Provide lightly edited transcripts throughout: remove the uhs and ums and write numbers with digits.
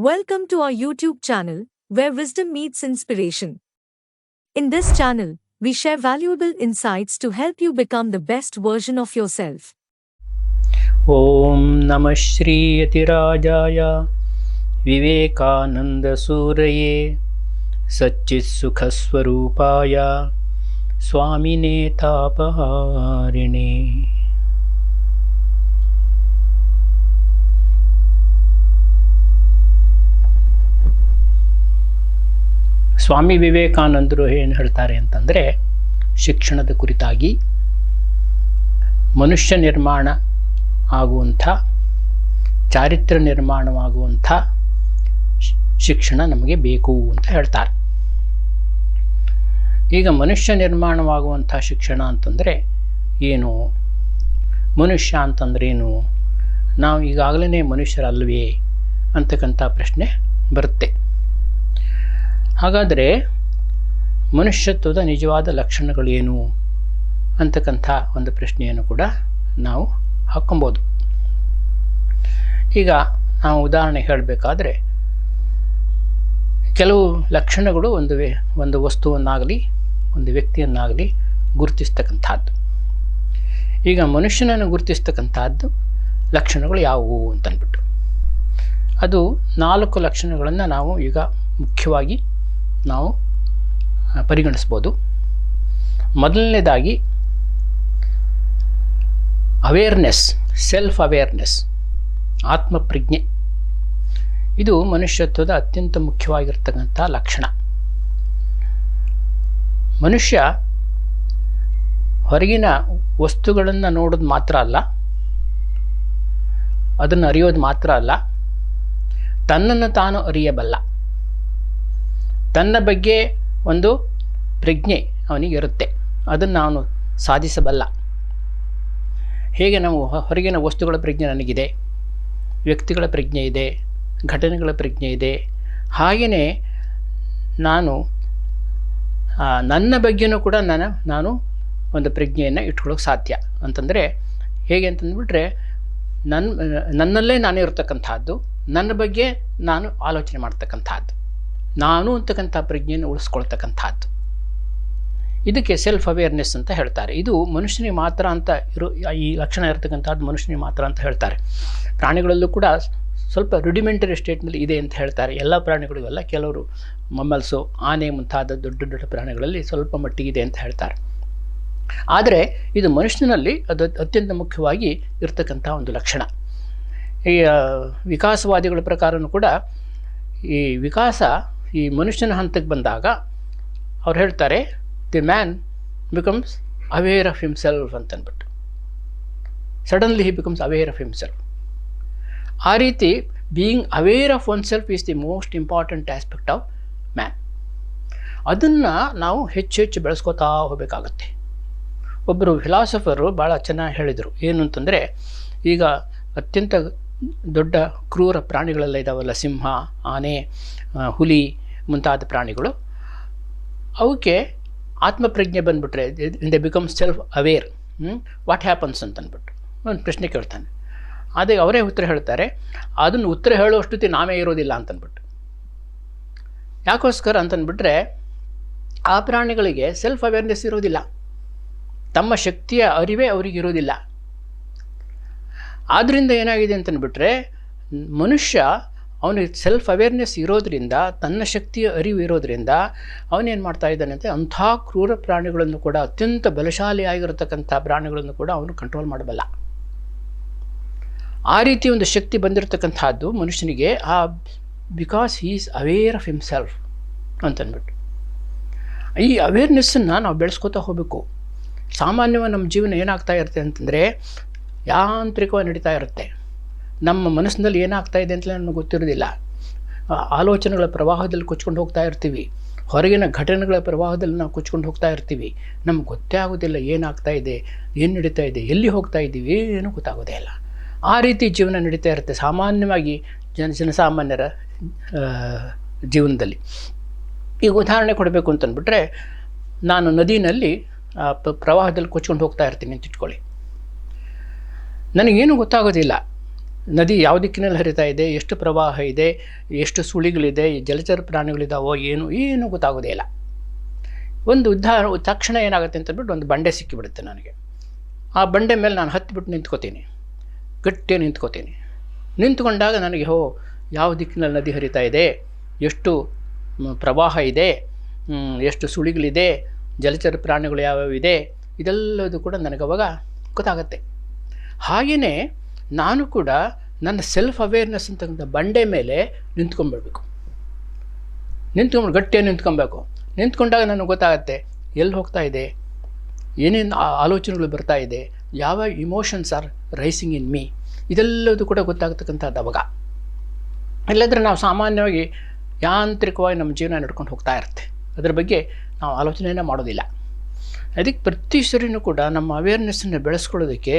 Welcome to our YouTube channel, where wisdom meets inspiration. In this channel, we share valuable insights to help you become the best version of yourself. ಓಂ ನಮಃ ಶ್ರೀ ಯತಿರಾಜಾಯ ವಿವೇಕಾನಂದಸೂರಯೇ ಸಚ್ಚಿತ್ಸುಖಸ್ವರೂಪಾಯ ಸ್ವಾಮಿನೇ ತಾಪಹಾರಿಣೇ. ಸ್ವಾಮಿ ವಿವೇಕಾನಂದರು ಏನು ಹೇಳ್ತಾರೆ ಅಂತಂದರೆ, ಶಿಕ್ಷಣದ ಕುರಿತಾಗಿ ಮನುಷ್ಯ ನಿರ್ಮಾಣ ಆಗುವಂಥ, ಚಾರಿತ್ರ್ಯ ನಿರ್ಮಾಣವಾಗುವಂಥ ಶಿಕ್ಷಣ ನಮಗೆ ಬೇಕು ಅಂತ ಹೇಳ್ತಾರೆ. ಈಗ ಮನುಷ್ಯ ನಿರ್ಮಾಣವಾಗುವಂಥ ಶಿಕ್ಷಣ ಅಂತಂದರೆ ಏನು? ಮನುಷ್ಯ ಅಂತಂದ್ರೇನು? ನಾವು ಈಗಾಗಲೇ ಮನುಷ್ಯರಲ್ವೇ ಅಂತಕ್ಕಂಥ ಪ್ರಶ್ನೆ ಬರುತ್ತೆ. ಹಾಗಾದರೆ ಮನುಷ್ಯತ್ವದ ನಿಜವಾದ ಲಕ್ಷಣಗಳೇನು ಅಂತಕ್ಕಂಥ ಒಂದು ಪ್ರಶ್ನೆಯನ್ನು ಕೂಡ ನಾವು ಹಾಕ್ಕೊಬೋದು. ಈಗ ನಾವು ಉದಾಹರಣೆ ಹೇಳಬೇಕಾದ್ರೆ, ಕೆಲವು ಲಕ್ಷಣಗಳು ಒಂದು ವಸ್ತುವನ್ನಾಗಲಿ ಒಂದು ವ್ಯಕ್ತಿಯನ್ನಾಗಲಿ ಗುರುತಿಸ್ತಕ್ಕಂಥದ್ದು. ಈಗ ಮನುಷ್ಯನನ್ನು ಗುರುತಿಸ್ತಕ್ಕಂಥದ್ದು ಲಕ್ಷಣಗಳು ಯಾವುವು ಅಂತಂದ್ಬಿಟ್ಟು, ಅದು 4 ಲಕ್ಷಣಗಳನ್ನು ನಾವು ಈಗ ಮುಖ್ಯವಾಗಿ ನಾವು ಪರಿಗಣಿಸ್ಬೋದು. ಮೊದಲನೇದಾಗಿ ಅವೇರ್ನೆಸ್, ಸೆಲ್ಫ್ ಅವೇರ್ನೆಸ್, ಆತ್ಮಪ್ರಜ್ಞೆ. ಇದು ಮನುಷ್ಯತ್ವದ ಅತ್ಯಂತ ಮುಖ್ಯವಾಗಿರ್ತಕ್ಕಂಥ ಲಕ್ಷಣ. ಮನುಷ್ಯ ಹೊರಗಿನ ವಸ್ತುಗಳನ್ನು ನೋಡೋದು ಮಾತ್ರ ಅಲ್ಲ, ಅದನ್ನು ಅರಿಯೋದು ಮಾತ್ರ ಅಲ್ಲ, ತನ್ನನ್ನು ತಾನು ಅರಿಯಬಲ್ಲ. ತನ್ನ ಬಗ್ಗೆ ಒಂದು ಪ್ರಜ್ಞೆ ಅವನಿಗಿರುತ್ತೆ, ಅದನ್ನು ಅವನು ಸಾಧಿಸಬಲ್ಲ. ಹೇಗೆ ನಾವು ಹೊರಗಿನ ವಸ್ತುಗಳ ಪ್ರಜ್ಞೆ ನನಗಿದೆ, ವ್ಯಕ್ತಿಗಳ ಪ್ರಜ್ಞೆ ಇದೆ, ಘಟನೆಗಳ ಪ್ರಜ್ಞೆ ಇದೆ, ಹಾಗೆಯೇ ನಾನು ನನ್ನ ಬಗ್ಗೆಯೂ ಕೂಡ ನಾನು ಒಂದು ಪ್ರಜ್ಞೆಯನ್ನು ಇಟ್ಕೊಳ್ಳೋಕೆ ಸಾಧ್ಯ. ಅಂತಂದರೆ ಹೇಗೆ ಅಂತಂದ್ಬಿಟ್ರೆ, ನನ್ನಲ್ಲೇ ನಾನೇ ಇರತಕ್ಕಂಥದ್ದು, ನನ್ನ ಬಗ್ಗೆ ನಾನು ಆಲೋಚನೆ ಮಾಡ್ತಕ್ಕಂಥದ್ದು, ನಾನು ಅಂತಕ್ಕಂಥ ಪ್ರಜ್ಞೆಯನ್ನು ಉಳಿಸ್ಕೊಳ್ತಕ್ಕಂಥದ್ದು. ಇದಕ್ಕೆ ಸೆಲ್ಫ್ ಅವೇರ್ನೆಸ್ ಅಂತ ಹೇಳ್ತಾರೆ. ಇದು ಮನುಷ್ಯನಿಗೆ ಮಾತ್ರ ಅಂತ ಈ ಲಕ್ಷಣ ಇರತಕ್ಕಂಥದ್ದು ಮನುಷ್ಯನಿಗೆ ಮಾತ್ರ ಅಂತ ಹೇಳ್ತಾರೆ. ಪ್ರಾಣಿಗಳಲ್ಲೂ ಕೂಡ ಸ್ವಲ್ಪ ರುಡಿಮೆಂಟರಿ ಸ್ಟೇಟ್ನಲ್ಲಿ ಇದೆ ಅಂತ ಹೇಳ್ತಾರೆ. ಎಲ್ಲ ಪ್ರಾಣಿಗಳಿಗೂ ಅಲ್ಲ, ಕೆಲವರು ಮಮ್ಮಲ್ಸು, ಆನೆ ಮುಂತಾದ ದೊಡ್ಡ ದೊಡ್ಡ ಪ್ರಾಣಿಗಳಲ್ಲಿ ಸ್ವಲ್ಪ ಮಟ್ಟಿಗಿದೆ ಅಂತ ಹೇಳ್ತಾರೆ. ಆದರೆ ಇದು ಮನುಷ್ಯನಲ್ಲಿ ಅದು ಅತ್ಯಂತ ಮುಖ್ಯವಾಗಿ ಇರ್ತಕ್ಕಂಥ ಒಂದು ಲಕ್ಷಣ. ಈ ವಿಕಾಸವಾದಿಗಳ ಪ್ರಕಾರನೂ ಕೂಡ ಈ ವಿಕಾಸ ಈ ಮನುಷ್ಯನ ಹಂತಕ್ಕೆ ಬಂದಾಗ ಅವ್ರು ಹೇಳ್ತಾರೆ, the man becomes aware of himself ಅಂತಂದ್ಬಿಟ್ಟು. Suddenly he becomes aware of himself. ಆ ರೀತಿ being aware of oneself is the most important aspect of man. ಅದನ್ನು ನಾವು ಹೆಚ್ಚು ಹೆಚ್ಚು ಬೆಳೆಸ್ಕೋತಾ ಹೋಗಬೇಕಾಗತ್ತೆ. ಒಬ್ಬರು ಫಿಲಾಸಫರು ಭಾಳ ಚೆನ್ನಾಗಿ ಹೇಳಿದರು. ಏನು ಅಂತಂದರೆ, ಈಗ ಅತ್ಯಂತ ದೊಡ್ಡ ಕ್ರೂರ ಪ್ರಾಣಿಗಳೆಲ್ಲ ಇದ್ದಾವಲ್ಲ, ಸಿಂಹ, ಆನೆ, ಹುಲಿ ಮುಂತಾದ ಪ್ರಾಣಿಗಳು, ಅವಕ್ಕೆ ಆತ್ಮಪ್ರಜ್ಞೆ ಬಂದುಬಿಟ್ರೆ they become self aware. What happens ಅಂತಂದ್ಬಿಟ್ಟು ಒಂದು ಪ್ರಶ್ನೆ ಕೇಳ್ತಾನೆ. ಅದೇ ಅವರೇ ಉತ್ತರ ಹೇಳ್ತಾರೆ, ಅದನ್ನು ಉತ್ತರ ಹೇಳುವಷ್ಟು ನಾವೇ ಇರೋದಿಲ್ಲ ಅಂತಂದ್ಬಿಟ್ಟು. ಯಾಕೋಸ್ಕರ ಅಂತಂದ್ಬಿಟ್ರೆ, ಆ ಪ್ರಾಣಿಗಳಿಗೆ ಸೆಲ್ಫ್ ಅವೇರ್ನೆಸ್ ಇರೋದಿಲ್ಲ, ತಮ್ಮ ಶಕ್ತಿಯ ಅರಿವೇ ಅವರಿಗಿರೋದಿಲ್ಲ. ಆದ್ದರಿಂದ ಏನಾಗಿದೆ ಅಂತಂದ್ಬಿಟ್ರೆ, ಮನುಷ್ಯ ಅವನಿಗೆ ಸೆಲ್ಫ್ ಅವೇರ್ನೆಸ್ ಇರೋದರಿಂದ, ತನ್ನ ಶಕ್ತಿಯ ಅರಿವು ಇರೋದರಿಂದ ಅವನೇನು ಮಾಡ್ತಾ ಇದ್ದಾನೆ ಅಂತ, ಅಂಥ ಕ್ರೂರ ಪ್ರಾಣಿಗಳನ್ನು ಕೂಡ, ಅತ್ಯಂತ ಬಲಶಾಲಿಯಾಗಿರತಕ್ಕಂಥ ಪ್ರಾಣಿಗಳನ್ನು ಕೂಡ ಅವನು ಕಂಟ್ರೋಲ್ ಮಾಡಬಲ್ಲ. ಆ ರೀತಿ ಒಂದು ಶಕ್ತಿ ಬಂದಿರತಕ್ಕಂಥದ್ದು ಮನುಷ್ಯನಿಗೆ, because he is aware of himself ಅಂತಂದ್ಬಿಟ್ಟು. ಈ ಅವೇರ್ನೆಸ್ಸನ್ನು ನಾವು ಬೆಳೆಸ್ಕೋತಾ ಹೋಗಬೇಕು. ಸಾಮಾನ್ಯವಾಗಿ ನಮ್ಮ ಜೀವನ ಏನಾಗ್ತಾ ಇರುತ್ತೆ ಅಂತಂದರೆ, ಯಾಂತ್ರಿಕವಾಗಿ ನಡೀತಾ ಇರುತ್ತೆ. ನಮ್ಮ ಮನಸ್ಸಿನಲ್ಲಿ ಏನಾಗ್ತಾ ಇದೆ ಅಂತಲೇ ನಮಗೆ ಗೊತ್ತಿರೋದಿಲ್ಲ. ಆಲೋಚನೆಗಳ ಪ್ರವಾಹದಲ್ಲಿ ಕೊಚ್ಕೊಂಡು ಹೋಗ್ತಾ ಇರ್ತೀವಿ, ಹೊರಗಿನ ಘಟನೆಗಳ ಪ್ರವಾಹದಲ್ಲಿ ನಾವು ಕೊಚ್ಕೊಂಡು ಹೋಗ್ತಾ ಇರ್ತೀವಿ. ನಮ್ಗೆ ಗೊತ್ತೇ ಆಗೋದಿಲ್ಲ ಏನಾಗ್ತಾ ಇದೆ, ಏನು ನಡೀತಾ ಇದೆ, ಎಲ್ಲಿ ಹೋಗ್ತಾ ಇದ್ದೀವಿ, ಏನೂ ಗೊತ್ತಾಗೋದೇ ಇಲ್ಲ. ಆ ರೀತಿ ಜೀವನ ನಡೀತಾ ಇರುತ್ತೆ ಸಾಮಾನ್ಯವಾಗಿ ಜನಸಾಮಾನ್ಯರ ಜೀವನದಲ್ಲಿ. ಈಗ ಉದಾಹರಣೆ ಕೊಡಬೇಕು ಅಂತಂದ್ಬಿಟ್ರೆ, ನಾನು ನದಿನಲ್ಲಿ ಪ್ರವಾಹದಲ್ಲಿ ಕೊಚ್ಕೊಂಡು ಹೋಗ್ತಾ ಇರ್ತೀನಿ ಅಂತ ಇಟ್ಕೊಳ್ಳಿ. ನನಗೇನು ಗೊತ್ತಾಗೋದಿಲ್ಲ. ನದಿ ಯಾವ ದಿಕ್ಕಿನಲ್ಲಿ ಹರಿತಾ ಇದೆ, ಎಷ್ಟು ಪ್ರವಾಹ ಇದೆ, ಎಷ್ಟು ಸುಳಿಗಳಿದೆ, ಜಲಚರ ಪ್ರಾಣಿಗಳಿದ್ದಾವೋ ಏನು ಗೊತ್ತಾಗೋದೇ ಇಲ್ಲ. ಒಂದು ತಕ್ಷಣ ಏನಾಗುತ್ತೆ ಅಂತಂದ್ಬಿಟ್ಟು ಒಂದು ಬಂಡೆ ಸಿಕ್ಕಿಬಿಡುತ್ತೆ ನನಗೆ. ಆ ಬಂಡೆ ಮೇಲೆ ನಾನು ಹತ್ತಿಬಿಟ್ಟು ನಿಂತ್ಕೋತೀನಿ, ಗಟ್ಟಿಯಾಗಿ ನಿಂತ್ಕೋತೀನಿ. ನಿಂತ್ಕೊಂಡಾಗ ನನಗೆ ಯಾವ ದಿಕ್ಕಿನಲ್ಲಿ ನದಿ ಹರಿತಾ ಇದೆ, ಎಷ್ಟು ಪ್ರವಾಹ ಇದೆ, ಎಷ್ಟು ಸುಳಿಗಳಿದೆ, ಜಲಚರ ಪ್ರಾಣಿಗಳು ಯಾವ್ಯಾವಿದೆ, ಇದೆಲ್ಲದು ಕೂಡ ನನಗೆ ಅವಾಗ ಗೊತ್ತಾಗತ್ತೆ. ಹಾಗೆಯೇ ನಾನು ಕೂಡ ನನ್ನ ಸೆಲ್ಫ್ ಅವೇರ್ನೆಸ್ ಅಂತಕ್ಕಂಥ ಬಂಡೆ ಮೇಲೆ ನಿಂತ್ಕೊಂಡ್ಬಿಡ್ಬೇಕು. ಗಟ್ಟಿಯಾಗಿ ನಿಂತ್ಕೊಬೇಕು. ನಿಂತ್ಕೊಂಡಾಗ ನನಗೆ ಗೊತ್ತಾಗತ್ತೆ ಎಲ್ಲಿ ಹೋಗ್ತಾ ಇದೆ, ಏನೇನು ಆಲೋಚನೆಗಳು ಬರ್ತಾ ಇದೆ, ಯಾವ emotions are rising in me, ಇದೆಲ್ಲದು ಕೂಡ ಗೊತ್ತಾಗತಕ್ಕಂಥದ್ದು ಅವಾಗ. ಇಲ್ಲದ್ರೆ ನಾವು ಸಾಮಾನ್ಯವಾಗಿ ಯಾಂತ್ರಿಕವಾಗಿ ನಮ್ಮ ಜೀವನ ನಡ್ಕೊಂಡು ಹೋಗ್ತಾ ಇರುತ್ತೆ, ಅದರ ಬಗ್ಗೆ ನಾವು ಆಲೋಚನೆಯೇ ಮಾಡೋದಿಲ್ಲ. ಅದಕ್ಕೆ ಪ್ರತಿ ಸರಿನೂ ಕೂಡ ನಮ್ಮ ಅವೇರ್ನೆಸ್ಸನ್ನು ಬೆಳೆಸ್ಕೊಳ್ಳೋದಕ್ಕೆ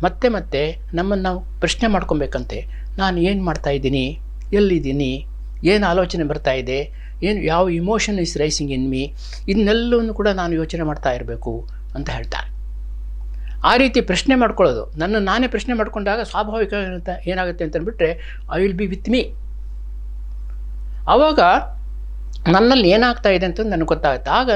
ಮತ್ತೆ ಮತ್ತೆ ನಮ್ಮನ್ನು ನಾವು ಪ್ರಶ್ನೆ ಮಾಡ್ಕೊಬೇಕಂತೆ. ನಾನು ಏನು ಮಾಡ್ತಾಯಿದ್ದೀನಿ, ಎಲ್ಲಿದ್ದೀನಿ, ಏನು ಆಲೋಚನೆ ಬರ್ತಾ ಇದೆ, ಯಾವ emotion is rising in me, ಇದನ್ನೆಲ್ಲವನ್ನು ಕೂಡ ನಾನು ಯೋಚನೆ ಮಾಡ್ತಾ ಇರಬೇಕು ಅಂತ ಹೇಳ್ತಾರೆ. ಆ ರೀತಿ ಪ್ರಶ್ನೆ ಮಾಡ್ಕೊಳ್ಳೋದು, ನಾನೇ ಪ್ರಶ್ನೆ ಮಾಡ್ಕೊಂಡಾಗ ಸ್ವಾಭಾವಿಕ ಏನಾಗುತ್ತೆ ಅಂತಂದ್ಬಿಟ್ರೆ I will be with me. ಆವಾಗ ನನ್ನಲ್ಲಿ ಏನಾಗ್ತಾ ಇದೆ ಅಂತ ನನಗೆ ಗೊತ್ತಾಗುತ್ತೆ. ಆಗ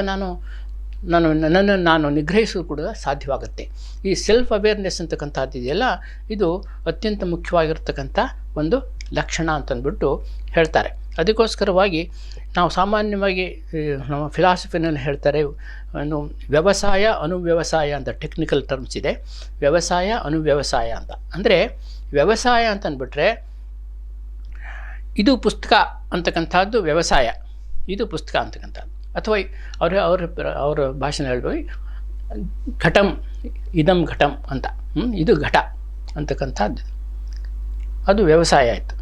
ನನ್ನನ್ನು ನಾನು ನಿಗ್ರಹಿಸೋದು ಕೂಡ ಸಾಧ್ಯವಾಗುತ್ತೆ. ಈ ಸೆಲ್ಫ್ ಅವೇರ್ನೆಸ್ ಅಂತಕ್ಕಂಥದ್ದು ಇದೆಯಲ್ಲ, ಇದು ಅತ್ಯಂತ ಮುಖ್ಯವಾಗಿರ್ತಕ್ಕಂಥ ಒಂದು ಲಕ್ಷಣ ಅಂತಂದ್ಬಿಟ್ಟು ಹೇಳ್ತಾರೆ. ಅದಕ್ಕೋಸ್ಕರವಾಗಿ ನಾವು ಸಾಮಾನ್ಯವಾಗಿ ನಮ್ಮ ಫಿಲಾಸಫಿನಲ್ಲಿ ಹೇಳ್ತಾರೆ, ವ್ಯವಸಾಯ ಅನುವ್ಯವಸಾಯ ಅಂತ ಟೆಕ್ನಿಕಲ್ ಟರ್ಮ್ಸ್ ಇದೆ. ವ್ಯವಸಾಯ ಅನುವ್ಯವಸಾಯ ಅಂತ ಅಂದರೆ, ವ್ಯವಸಾಯ ಅಂತಂದ್ಬಿಟ್ರೆ ಇದು ಪುಸ್ತಕ ಅಂತಕ್ಕಂಥದ್ದು ವ್ಯವಸಾಯ, ಇದು ಪುಸ್ತಕ ಅಂತಕ್ಕಂಥದ್ದು. ಅಥವಾ ಅವರ ಭಾಷೆನ ಹೇಳ್ಬೋದು ಘಟಂ ಇದಂ ಘಟಂ ಅಂತ, ಇದು ಘಟ ಅಂತಕ್ಕಂಥದ್ದು, ಅದು ವ್ಯವಸಾಯ ಆಯಿತು.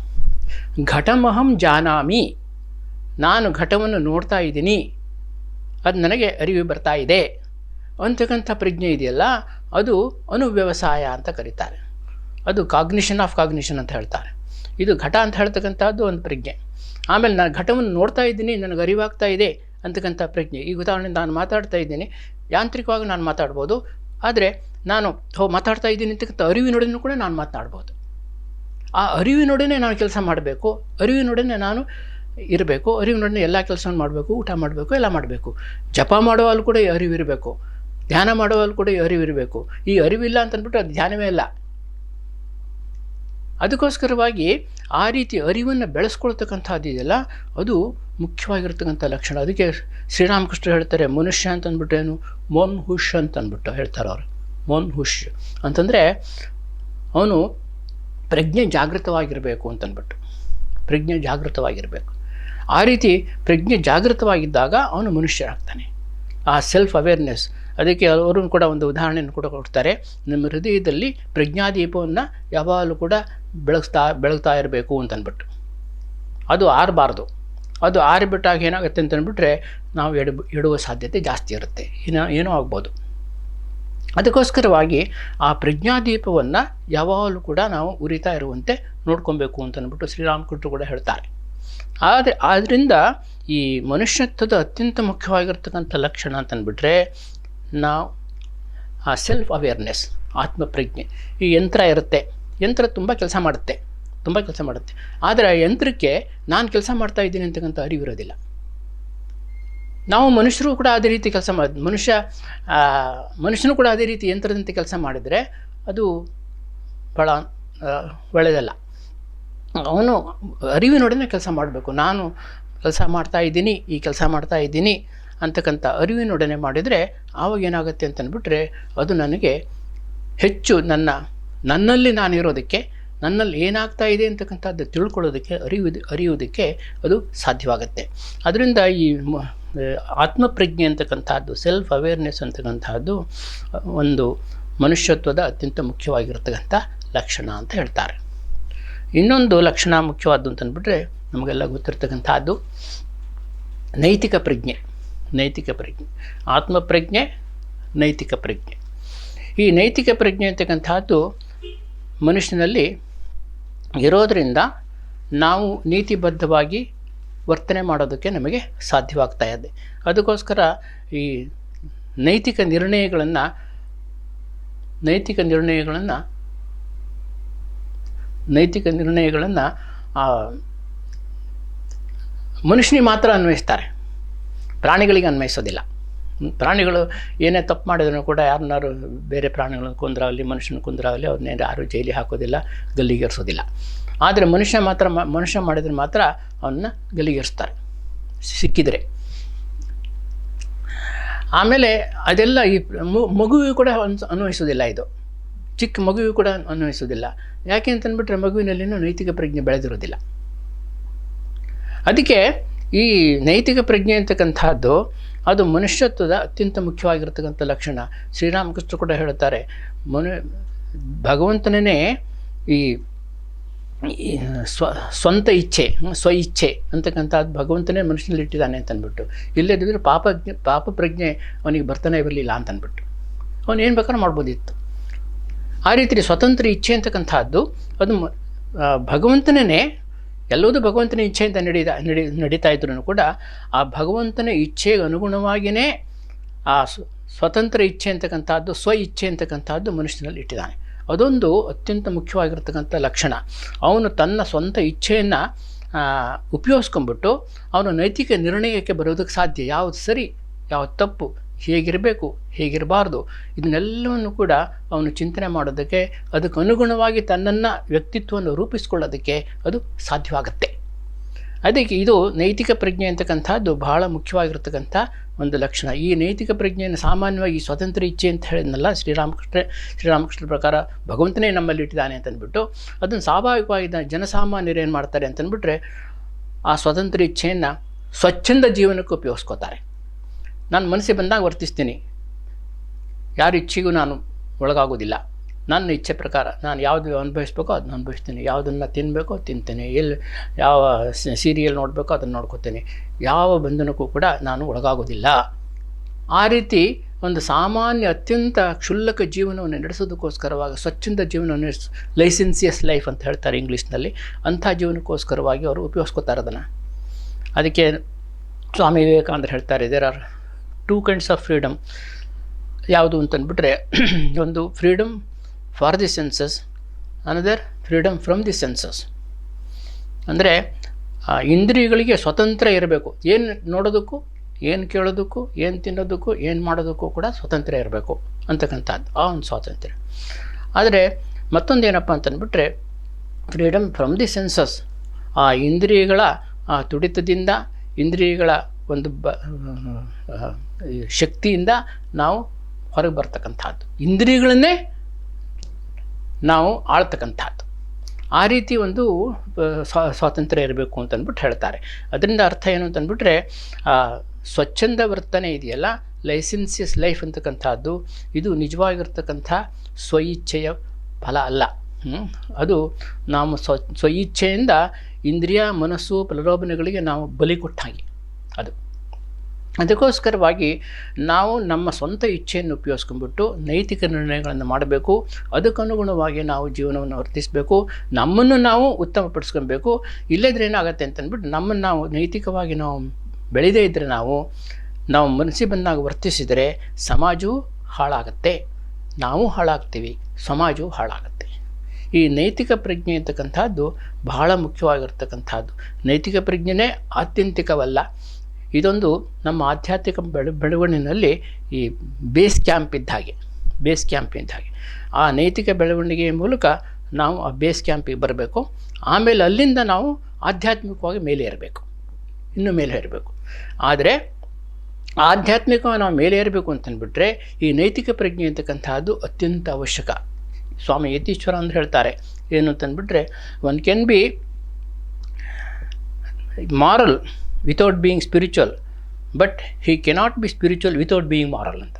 ಘಟಮಹಂ ಜಾನಾಮಿ, ನಾನು ಘಟವನ್ನು ನೋಡ್ತಾ ಇದ್ದೀನಿ, ಅದು ನನಗೆ ಅರಿವು ಬರ್ತಾ ಇದೆ ಅಂತಕ್ಕಂಥ ಪ್ರಜ್ಞೆ ಇದೆಯಲ್ಲ, ಅದು ಅನುವ್ಯವಸಾಯ ಅಂತ ಕರೀತಾರೆ. ಅದು ಕಾಗ್ನಿಷನ್ ಆಫ್ ಕಾಗ್ನಿಷನ್ ಅಂತ ಹೇಳ್ತಾರೆ. ಇದು ಘಟ ಅಂತ ಹೇಳ್ತಕ್ಕಂಥದ್ದು ಒಂದು ಪ್ರಜ್ಞೆ. ಆಮೇಲೆ ನಾನು ಘಟವನ್ನು ನೋಡ್ತಾ ಇದ್ದೀನಿ, ನನಗೆ ಅರಿವಾಗ್ತಾ ಇದೆ ಅಂತಕ್ಕಂಥ ಪ್ರಜ್ಞೆ. ಈಗ ಉದಾಹರಣೆ, ನಾನು ಮಾತಾಡ್ತಾ ಇದ್ದೀನಿ, ಯಾಂತ್ರಿಕವಾಗಿ ನಾನು ಮಾತಾಡ್ಬೋದು, ಆದರೆ ನಾನು ಮಾತಾಡ್ತಾ ಇದ್ದೀನಿ ಅಂತಕ್ಕಂಥ ಅರಿವಿನೊಡನೆ ಕೂಡ ನಾನು ಮಾತನಾಡ್ಬೋದು. ಆ ಅರಿವಿನೊಡನೆ ನಾನು ಕೆಲಸ ಮಾಡಬೇಕು, ಅರಿವಿನೊಡನೆ ನಾನು ಇರಬೇಕು, ಅರಿವಿನೊಡನೆ ಎಲ್ಲ ಕೆಲಸವನ್ನು ಮಾಡಬೇಕು, ಊಟ ಮಾಡಬೇಕು, ಎಲ್ಲ ಮಾಡಬೇಕು. ಜಪ ಮಾಡುವಲ್ಲೂ ಕೂಡ ಈ ಅರಿವಿರಬೇಕು, ಧ್ಯಾನ ಮಾಡುವಲ್ಲೂ ಕೂಡ ಈ ಅರಿವಿರಬೇಕು. ಈ ಅರಿವಿಲ್ಲ ಅಂತಂದ್ಬಿಟ್ಟು ಅದು ಧ್ಯಾನವೇ ಇಲ್ಲ. ಅದಕ್ಕೋಸ್ಕರವಾಗಿ ಆ ರೀತಿ ಅರಿವನ್ನು ಬೆಳೆಸ್ಕೊಳ್ತಕ್ಕಂಥದ್ದು ಇದೆಯಲ್ಲ, ಅದು ಮುಖ್ಯವಾಗಿರ್ತಕ್ಕಂಥ ಲಕ್ಷಣ. ಅದಕ್ಕೆ ಶ್ರೀರಾಮಕೃಷ್ಣ ಹೇಳ್ತಾರೆ, ಮನುಷ್ಯ ಅಂತಂದ್ಬಿಟ್ಟೇನು, ಮೋನ್ ಹುಷ್ ಅಂತಂದ್ಬಿಟ್ಟು ಹೇಳ್ತಾರೆ ಅವರು. ಮೋನ್ ಹುಷ್ ಅಂತಂದರೆ ಅವನು ಪ್ರಜ್ಞೆ ಜಾಗೃತವಾಗಿರಬೇಕು ಅಂತಂದ್ಬಿಟ್ಟು, ಪ್ರಜ್ಞೆ ಜಾಗೃತವಾಗಿರಬೇಕು. ಆ ರೀತಿ ಪ್ರಜ್ಞೆ ಜಾಗೃತವಾಗಿದ್ದಾಗ ಅವನು ಮನುಷ್ಯ ಆಗ್ತಾನೆ. ಆ ಸೆಲ್ಫ್ ಅವೇರ್ನೆಸ್, ಅದಕ್ಕೆ ಅವರು ಕೂಡ ಒಂದು ಉದಾಹರಣೆಯನ್ನು ಕೂಡ ಕೊಡ್ತಾರೆ. ನಮ್ಮ ಹೃದಯದಲ್ಲಿ ಪ್ರಜ್ಞಾದೀಪವನ್ನು ಯಾವಾಗಲೂ ಕೂಡ ಬೆಳಗ್ತಾ ಇರಬೇಕು ಅಂತಂದ್ಬಿಟ್ಟು, ಅದು ಆರಬಾರ್ದು. ಅದು ಆರಿಬಿಟ್ಟಾಗ ಏನಾಗುತ್ತೆ ಅಂತಂದ್ಬಿಟ್ರೆ ನಾವು ಎಡುವ ಸಾಧ್ಯತೆ ಜಾಸ್ತಿ ಇರುತ್ತೆ, ಏನೋ ಆಗ್ಬೋದು. ಅದಕ್ಕೋಸ್ಕರವಾಗಿ ಆ ಪ್ರಜ್ಞಾದೀಪವನ್ನು ಯಾವಾಗಲೂ ಕೂಡ ನಾವು ಉರಿತಾ ಇರುವಂತೆ ನೋಡ್ಕೊಬೇಕು ಅಂತಂದ್ಬಿಟ್ಟು ಶ್ರೀರಾಮಕೃಷ್ಣರು ಕೂಡ ಹೇಳ್ತಾರೆ. ಆದ್ದರಿಂದ ಈ ಮನುಷ್ಯತ್ವದ ಅತ್ಯಂತ ಮುಖ್ಯವಾಗಿರ್ತಕ್ಕಂಥ ಲಕ್ಷಣ ಅಂತಂದ್ಬಿಟ್ರೆ ನಾವು ಆ ಸೆಲ್ಫ್ ಅವೇರ್ನೆಸ್, ಆತ್ಮಪ್ರಜ್ಞೆ. ಈ ಯಂತ್ರ ಇರುತ್ತೆ, ಯಂತ್ರ ತುಂಬ ಕೆಲಸ ಮಾಡುತ್ತೆ, ಆದರೆ ಆ ಯಂತ್ರಕ್ಕೆ ನಾನು ಕೆಲಸ ಮಾಡ್ತಾ ಇದ್ದೀನಿ ಅಂತಕ್ಕಂಥ ಅರಿವಿರೋದಿಲ್ಲ. ನಾವು ಮನುಷ್ಯರು ಕೂಡ ಅದೇ ರೀತಿ ಕೆಲಸ ಮನುಷ್ಯನೂ ಕೂಡ ಅದೇ ರೀತಿ ಯಂತ್ರದಂತೆ ಕೆಲಸ ಮಾಡಿದರೆ ಅದು ಭಾಳ ಒಳ್ಳೆಯದಲ್ಲ. ಅವನು ಅರಿವಿನೊಡನೆ ಕೆಲಸ ಮಾಡಬೇಕು. ನಾನು ಕೆಲಸ ಮಾಡ್ತಾ ಇದ್ದೀನಿ, ಈ ಕೆಲಸ ಮಾಡ್ತಾ ಇದ್ದೀನಿ ಅಂತಕ್ಕಂಥ ಅರಿವಿನೊಡನೆ ಮಾಡಿದರೆ ಆವಾಗ ಏನಾಗುತ್ತೆ ಅಂತಂದ್ಬಿಟ್ರೆ ಅದು ನನಗೆ ಹೆಚ್ಚು ನನ್ನಲ್ಲಿ ನಾನಿರೋದಕ್ಕೆ, ನನ್ನಲ್ಲಿ ಏನಾಗ್ತಾ ಇದೆ ಅಂತಕ್ಕಂಥದ್ದು ತಿಳ್ಕೊಳ್ಳೋದಕ್ಕೆ, ಅರಿಯುವುದಕ್ಕೆ ಅದು ಸಾಧ್ಯವಾಗುತ್ತೆ. ಅದರಿಂದ ಈ ಆತ್ಮಪ್ರಜ್ಞೆ ಅಂತಕ್ಕಂಥದ್ದು, ಸೆಲ್ಫ್ ಅವೇರ್ನೆಸ್ ಅಂತಕ್ಕಂಥದ್ದು ಒಂದು ಮನುಷ್ಯತ್ವದ ಅತ್ಯಂತ ಮುಖ್ಯವಾಗಿರ್ತಕ್ಕಂಥ ಲಕ್ಷಣ ಅಂತ ಹೇಳ್ತಾರೆ. ಇನ್ನೊಂದು ಲಕ್ಷಣ ಮುಖ್ಯವಾದ್ದು ಅಂತಂದ್ಬಿಟ್ರೆ ನಮಗೆಲ್ಲ ಗೊತ್ತಿರ್ತಕ್ಕಂಥದ್ದು ನೈತಿಕ ಪ್ರಜ್ಞೆ. ಆತ್ಮಪ್ರಜ್ಞೆ, ನೈತಿಕ ಪ್ರಜ್ಞೆ. ಈ ನೈತಿಕ ಪ್ರಜ್ಞೆ ಅಂತಕ್ಕಂಥದ್ದು ಮನುಷ್ಯನಲ್ಲಿ ಇರೋದರಿಂದ ನಾವು ನೀತಿಬದ್ಧವಾಗಿ ವರ್ತನೆ ಮಾಡೋದಕ್ಕೆ ನಮಗೆ ಸಾಧ್ಯವಾಗ್ತಾ ಇದೆ. ಅದಕ್ಕೋಸ್ಕರ ಈ ನೈತಿಕ ನಿರ್ಣಯಗಳನ್ನು ನೈತಿಕ ನಿರ್ಣಯಗಳನ್ನು ಮನುಷ್ಯನಿಗೆ ಮಾತ್ರ ಅನ್ವಯಿಸ್ತಾರೆ, ಪ್ರಾಣಿಗಳಿಗೆ ಅನ್ವಯಿಸೋದಿಲ್ಲ. ಪ್ರಾಣಿಗಳು ಏನೇ ತಪ್ಪು ಮಾಡಿದ್ರು ಕೂಡ ಯಾರನ್ನಾರು ಬೇರೆ ಪ್ರಾಣಿಗಳನ್ನು ಕೊಂದರಾಗಲಿ ಮನುಷ್ಯನ ಕೊಂದರಾಗಲಿ ಅವ್ರನ್ನೇನು ಯಾರು ಜೈಲಿಗೆ ಹಾಕೋದಿಲ್ಲ, ಗಲ್ಲಿಗೇರಿಸೋದಿಲ್ಲ. ಆದರೆ ಮನುಷ್ಯ ಮಾಡಿದ್ರೆ ಮಾತ್ರ ಅವನ್ನ ಗಲ್ಲಿಗೇರಿಸ್ತಾರೆ ಸಿಕ್ಕಿದರೆ. ಆಮೇಲೆ ಅದೆಲ್ಲ ಈ ಮಗುವಿಗೂ ಕೂಡ ಅನ್ವಯಿಸೋದಿಲ್ಲ, ಇದು ಚಿಕ್ಕ ಮಗುವಿಗೂ ಕೂಡ ಅನ್ವಯಿಸೋದಿಲ್ಲ. ಯಾಕೆ ಅಂತಂದ್ಬಿಟ್ರೆ ಮಗುವಿನಲ್ಲಿನೂ ನೈತಿಕ ಪ್ರಜ್ಞೆ ಬೆಳೆದಿರೋದಿಲ್ಲ. ಅದಕ್ಕೆ ಈ ನೈತಿಕ ಪ್ರಜ್ಞೆ ಅಂತಕ್ಕಂಥದ್ದು ಅದು ಮನುಷ್ಯತ್ವದ ಅತ್ಯಂತ ಮುಖ್ಯವಾಗಿರ್ತಕ್ಕಂಥ ಲಕ್ಷಣ. ಶ್ರೀರಾಮಕೃಷ್ಣ ಕೂಡ ಹೇಳುತ್ತಾರೆ, ಭಗವಂತನೇ ಈ ಸ್ವಂತ ಇಚ್ಛೆ, ಸ್ವ ಇಚ್ಛೆ ಅಂತಕ್ಕಂಥದ್ದು ಭಗವಂತನೇ ಮನುಷ್ಯನಲ್ಲಿ ಇಟ್ಟಿದ್ದಾನೆ ಅಂತಂದ್ಬಿಟ್ಟು. ಇಲ್ಲದಿದ್ದರೆ ಪಾಪ ಪ್ರಜ್ಞೆ ಅವನಿಗೆ ಬರ್ತಾನೆ ಬರಲಿಲ್ಲ ಅಂತಂದ್ಬಿಟ್ಟು ಅವನು ಏನು ಬೇಕಾದ್ರೂ ಮಾಡ್ಬೋದಿತ್ತು. ಆ ರೀತಿ ಸ್ವತಂತ್ರ ಇಚ್ಛೆ ಅಂತಕ್ಕಂಥದ್ದು ಅದು ಭಗವಂತನೇ, ಎಲ್ಲವೂ ಭಗವಂತನ ಇಚ್ಛೆಯಿಂದ ನಡೀತಾ ಇದ್ರೂ ಕೂಡ ಆ ಭಗವಂತನ ಇಚ್ಛೆಗೆ ಅನುಗುಣವಾಗಿಯೇ ಆ ಸ್ವತಂತ್ರ ಇಚ್ಛೆ ಅಂತಕ್ಕಂಥದ್ದು, ಸ್ವ ಇಚ್ಛೆ ಅಂತಕ್ಕಂಥದ್ದು ಮನುಷ್ಯನಲ್ಲಿ ಇಟ್ಟಿದ್ದಾನೆ. ಅದೊಂದು ಅತ್ಯಂತ ಮುಖ್ಯವಾಗಿರ್ತಕ್ಕಂಥ ಲಕ್ಷಣ. ಅವನು ತನ್ನ ಸ್ವಂತ ಇಚ್ಛೆಯನ್ನು ಉಪಯೋಗಿಸ್ಕೊಂಡ್ಬಿಟ್ಟು ಅವನು ನೈತಿಕ ನಿರ್ಣಯಕ್ಕೆ ಬರೋದಕ್ಕೆ ಸಾಧ್ಯ. ಯಾವುದು ಸರಿ, ಯಾವುದು ತಪ್ಪು, ಹೇಗಿರಬೇಕು, ಹೇಗಿರಬಾರ್ದು, ಇದನ್ನೆಲ್ಲವನ್ನು ಕೂಡ ಅವನು ಚಿಂತನೆ ಮಾಡೋದಕ್ಕೆ, ಅದಕ್ಕೆ ಅನುಗುಣವಾಗಿ ತನ್ನನ್ನು ವ್ಯಕ್ತಿತ್ವವನ್ನು ರೂಪಿಸ್ಕೊಳ್ಳೋದಕ್ಕೆ ಅದು ಸಾಧ್ಯವಾಗುತ್ತೆ. ಅದಕ್ಕೆ ಇದು ನೈತಿಕ ಪ್ರಜ್ಞೆ ಅಂತಕ್ಕಂಥದ್ದು ಬಹಳ ಮುಖ್ಯವಾಗಿರ್ತಕ್ಕಂಥ ಒಂದು ಲಕ್ಷಣ. ಈ ನೈತಿಕ ಪ್ರಜ್ಞೆಯನ್ನು ಸಾಮಾನ್ಯವಾಗಿ ಸ್ವತಂತ್ರ ಇಚ್ಛೆ ಅಂತ ಹೇಳಿದ್ನಲ್ಲ ಶ್ರೀರಾಮಕೃಷ್ಣ ಪ್ರಕಾರ ಭಗವಂತನೇ ನಮ್ಮಲ್ಲಿ ಇಟ್ಟಿದ್ದಾನೆ ಅಂತಂದ್ಬಿಟ್ಟು ಅದನ್ನು ಸ್ವಾಭಾವಿಕವಾಗಿ ಜನಸಾಮಾನ್ಯರು ಏನು ಮಾಡ್ತಾರೆ ಅಂತಂದ್ಬಿಟ್ರೆ ಆ ಸ್ವತಂತ್ರ ಇಚ್ಛೆಯನ್ನು ಸ್ವಚ್ಛಂದ ಜೀವನಕ್ಕೆ ಉಪಯೋಗಿಸ್ಕೋತಾರೆ. ನಾನು ಮನಸ್ಸಿಗೆ ಬಂದಾಗ ವರ್ತಿಸ್ತೀನಿ, ಯಾರ ಇಚ್ಛೆಗೂ ನಾನು ಒಳಗಾಗೋದಿಲ್ಲ. ನನ್ನ ಇಚ್ಛೆ ಪ್ರಕಾರ ನಾನು ಯಾವುದು ಅನುಭವಿಸ್ಬೇಕೋ ಅದನ್ನ ಅನುಭವಿಸ್ತೀನಿ, ಯಾವುದನ್ನು ತಿನ್ನಬೇಕೋ ತಿಂತೇನೆ, ಯಾವ ಸೀರಿಯಲ್ ನೋಡಬೇಕೋ ಅದನ್ನು ನೋಡ್ಕೋತೇನೆ, ಯಾವ ಬಂಧನಕ್ಕೂ ಕೂಡ ನಾನು ಒಳಗಾಗೋದಿಲ್ಲ. ಆ ರೀತಿ ಒಂದು ಸಾಮಾನ್ಯ ಅತ್ಯಂತ ಕ್ಷುಲ್ಲಕ ಜೀವನವನ್ನು ನಡೆಸೋದಕ್ಕೋಸ್ಕರವಾಗಿ ಸ್ವಚ್ಛಂದ ಜೀವನವನ್ನು ಲೈಸೆನ್ಸಿಯಸ್ ಲೈಫ್ ಅಂತ ಹೇಳ್ತಾರೆ ಇಂಗ್ಲೀಷ್ನಲ್ಲಿ, ಅಂಥ ಜೀವನಕ್ಕೋಸ್ಕರವಾಗಿ ಅವರು ಉಪಯೋಗಿಸ್ಕೋತಾರೆ ಅದನ್ನು. ಅದಕ್ಕೆ ಸ್ವಾಮಿ ವಿವೇಕಾನಂದರು ಹೇಳ್ತಾರೆ, there are 2 kinds of freedom. ಯಾವುದು ಅಂತಂದ್ಬಿಟ್ರೆ ಒಂದು freedom for the senses, another freedom from the senses. ಅಂದರೆ ಇಂದ್ರಿಯಗಳಿಗೆ ಸ್ವತಂತ್ರ ಇರಬೇಕು, ಏನು ನೋಡೋದಕ್ಕೂ, ಏನು ಕೇಳೋದಕ್ಕೂ, ಏನು ತಿನ್ನೋದಕ್ಕೂ, ಏನು ಮಾಡೋದಕ್ಕೂ ಕೂಡ ಸ್ವತಂತ್ರ ಇರಬೇಕು ಅಂತಕ್ಕಂಥದ್ದು ಆ ಒಂದು ಸ್ವಾತಂತ್ರ್ಯ. ಆದರೆ ಮತ್ತೊಂದು ಏನಪ್ಪ ಅಂತಂದ್ಬಿಟ್ರೆ ಫ್ರೀಡಮ್ ಫ್ರಮ್ ದಿ ಸೆನ್ಸಸ್, ಆ ಇಂದ್ರಿಯಗಳ ತುಡಿತದಿಂದ, ಇಂದ್ರಿಯಗಳ ಒಂದು ಶಕ್ತಿಯಿಂದ ನಾವು ಹೊರಗೆ ಬರ್ತಕ್ಕಂಥದ್ದು, ಇಂದ್ರಿಯಗಳನ್ನೇ ನಾವು ಆಳ್ತಕ್ಕಂಥದ್ದು. ಆ ರೀತಿ ಒಂದು ಸ್ವಾತಂತ್ರ್ಯ ಇರಬೇಕು ಅಂತಂದ್ಬಿಟ್ಟು ಹೇಳ್ತಾರೆ. ಅದರಿಂದ ಅರ್ಥ ಏನು ಅಂತಂದ್ಬಿಟ್ರೆ ಸ್ವಚ್ಛಂದ ವರ್ತನೆ ಇದೆಯಲ್ಲ, ಲೈಸೆನ್ಸಿಯಸ್ ಲೈಫ್ ಅಂತಕ್ಕಂಥದ್ದು ಇದು ನಿಜವಾಗಿರ್ತಕ್ಕಂಥ ಸ್ವಇಚ್ಛೆಯ ಫಲ ಅಲ್ಲ. ಅದು ನಾವು ಸ್ವಇಚ್ಛೆಯಿಂದ ಇಂದ್ರಿಯ ಮನಸ್ಸು ಪ್ರಲೋಭನೆಗಳಿಗೆ ನಾವು ಬಲಿ ಕೊಟ್ಟ ಹಾಗೆ ಅದು. ಅದಕ್ಕೋಸ್ಕರವಾಗಿ ನಾವು ನಮ್ಮ ಸ್ವಂತ ಇಚ್ಛೆಯನ್ನು ಉಪಯೋಗಿಸ್ಕೊಂಡ್ಬಿಟ್ಟು ನೈತಿಕ ನಿರ್ಣಯಗಳನ್ನು ಮಾಡಬೇಕು. ಅದಕ್ಕನುಗುಣವಾಗಿ ನಾವು ಜೀವನವನ್ನು ವರ್ತಿಸಬೇಕು, ನಮ್ಮನ್ನು ನಾವು ಉತ್ತಮಪಡಿಸ್ಕೊಬೇಕು. ಇಲ್ಲದ್ರೆ ಏನಾಗುತ್ತೆ ಅಂತಂದ್ಬಿಟ್ಟು ನಮ್ಮನ್ನು ನಾವು ನೈತಿಕವಾಗಿ ನಾವು ಬೆಳೆದೇ ಇದ್ದರೆ, ನಾವು ಮನಸ್ಸಿಗೆ ಬಂದಾಗ ವರ್ತಿಸಿದರೆ ಸಮಾಜವೂ ಹಾಳಾಗುತ್ತೆ, ನಾವು ಹಾಳಾಗ್ತೀವಿ, ಸಮಾಜವೂ ಹಾಳಾಗುತ್ತೆ. ಈ ನೈತಿಕ ಪ್ರಜ್ಞೆ ಅಂತಕ್ಕಂಥದ್ದು ಬಹಳ ಮುಖ್ಯವಾಗಿರ್ತಕ್ಕಂಥದ್ದು. ನೈತಿಕ ಪ್ರಜ್ಞೆನೇ ಆತ್ಯಂತಿಕವಲ್ಲ, ಇದೊಂದು ನಮ್ಮ ಆಧ್ಯಾತ್ಮಿಕ ಬೆಳವಣಿಗೆಯಲ್ಲಿ ಈ ಬೇಸ್ ಕ್ಯಾಂಪ್ ಇದ್ದ ಹಾಗೆ. ಆ ನೈತಿಕ ಬೆಳವಣಿಗೆಯ ಮೂಲಕ ನಾವು ಆ ಬೇಸ್ ಕ್ಯಾಂಪಿಗೆ ಬರಬೇಕು. ಆಮೇಲೆ ಅಲ್ಲಿಂದ ನಾವು ಆಧ್ಯಾತ್ಮಿಕವಾಗಿ ಮೇಲೆ ಇರಬೇಕು, ಇನ್ನೂ ಮೇಲೆ ಇರಬೇಕು. ಆದರೆ ಆಧ್ಯಾತ್ಮಿಕವಾಗಿ ನಾವು ಮೇಲೆ ಇರಬೇಕು ಅಂತಂದ್ಬಿಟ್ರೆ ಈ ನೈತಿಕ ಪ್ರಜ್ಞೆ ಅಂತಕ್ಕಂಥದ್ದು ಅತ್ಯಂತ ಅವಶ್ಯಕ. ಸ್ವಾಮಿ ಯತೀಶ್ವರ ಅಂತ ಹೇಳ್ತಾರೆ ಏನು ಅಂತಂದ್ಬಿಟ್ರೆ, one can be moral without being spiritual, but he cannot be spiritual without being moral ಅಂತ.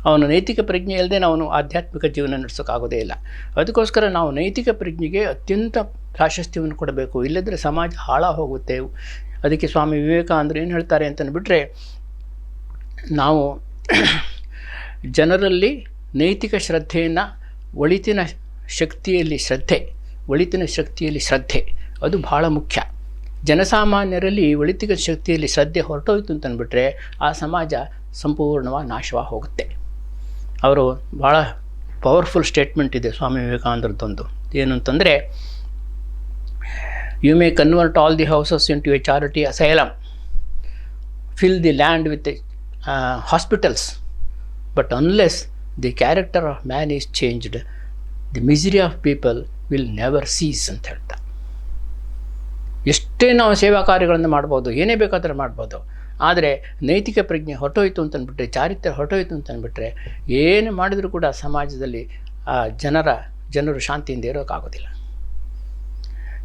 ಅವನು ನೈತಿಕ ಪ್ರಜ್ಞೆ ಇಲ್ಲದೆ ಅವನು ಆಧ್ಯಾತ್ಮಿಕ ಜೀವನ ನಡೆಸೋಕ್ಕಾಗೋದೇ ಇಲ್ಲ. ಅದಕ್ಕೋಸ್ಕರ ನಾವು ನೈತಿಕ ಪ್ರಜ್ಞೆಗೆ ಅತ್ಯಂತ ಪ್ರಾಶಸ್ತ್ಯವನ್ನು ಕೊಡಬೇಕು, ಇಲ್ಲದ್ರೆ ಸಮಾಜ ಹಾಳ ಹೋಗುತ್ತೆ. ಅದಕ್ಕೆ ಸ್ವಾಮಿ ವಿವೇಕಾನಂದರು ಏನು ಹೇಳ್ತಾರೆ ಅಂತಂದ್ಬಿಟ್ರೆ, ನಾವು ಜನರಲ್ಲಿ ನೈತಿಕ ಶ್ರದ್ಧೆಯನ್ನು, ಒಳಿತಿನ ಶಕ್ತಿಯಲ್ಲಿ ಶ್ರದ್ಧೆ ಅದು ಬಹಳ ಮುಖ್ಯ. ಜನಸಾಮಾನ್ಯರಲ್ಲಿ ಒಳಿತಿಕ ಶಕ್ತಿಯಲ್ಲಿ ಶ್ರದ್ಧೆ ಹೊರಟೋಯ್ತು ಅಂತಂದ್ಬಿಟ್ರೆ ಆ ಸಮಾಜ ಸಂಪೂರ್ಣವಾಗಿ ನಾಶವಾಗಿ ಹೋಗುತ್ತೆ. ಅವರು ಭಾಳ ಪವರ್ಫುಲ್ ಸ್ಟೇಟ್ಮೆಂಟ್ ಇದೆ ಸ್ವಾಮಿ ವಿವೇಕಾನಂದರದ್ದೊಂದು. ಏನು ಅಂತಂದರೆ, you may convert all the houses into a charity asylum, fill the land with hospitals, but unless the character of man is changed, the misery of people will never cease ಅಂತ ಹೇಳ್ತಾ. ಎಷ್ಟೇ ನಾವು ಸೇವಾ ಕಾರ್ಯಗಳನ್ನು ಮಾಡ್ಬೋದು, ಏನೇ ಬೇಕಾದರೂ ಮಾಡ್ಬೋದು, ಆದರೆ ನೈತಿಕ ಪ್ರಜ್ಞೆ ಹೊರಟೋಯ್ತು ಅಂತಂದ್ಬಿಟ್ರೆ, ಚಾರಿತ್ರ್ಯ ಹೊರಟೋಯ್ತು ಅಂತಂದ್ಬಿಟ್ರೆ, ಏನು ಮಾಡಿದರೂ ಕೂಡ ಸಮಾಜದಲ್ಲಿ ಜನರು ಶಾಂತಿಯಿಂದ ಇರೋಕ್ಕಾಗೋದಿಲ್ಲ.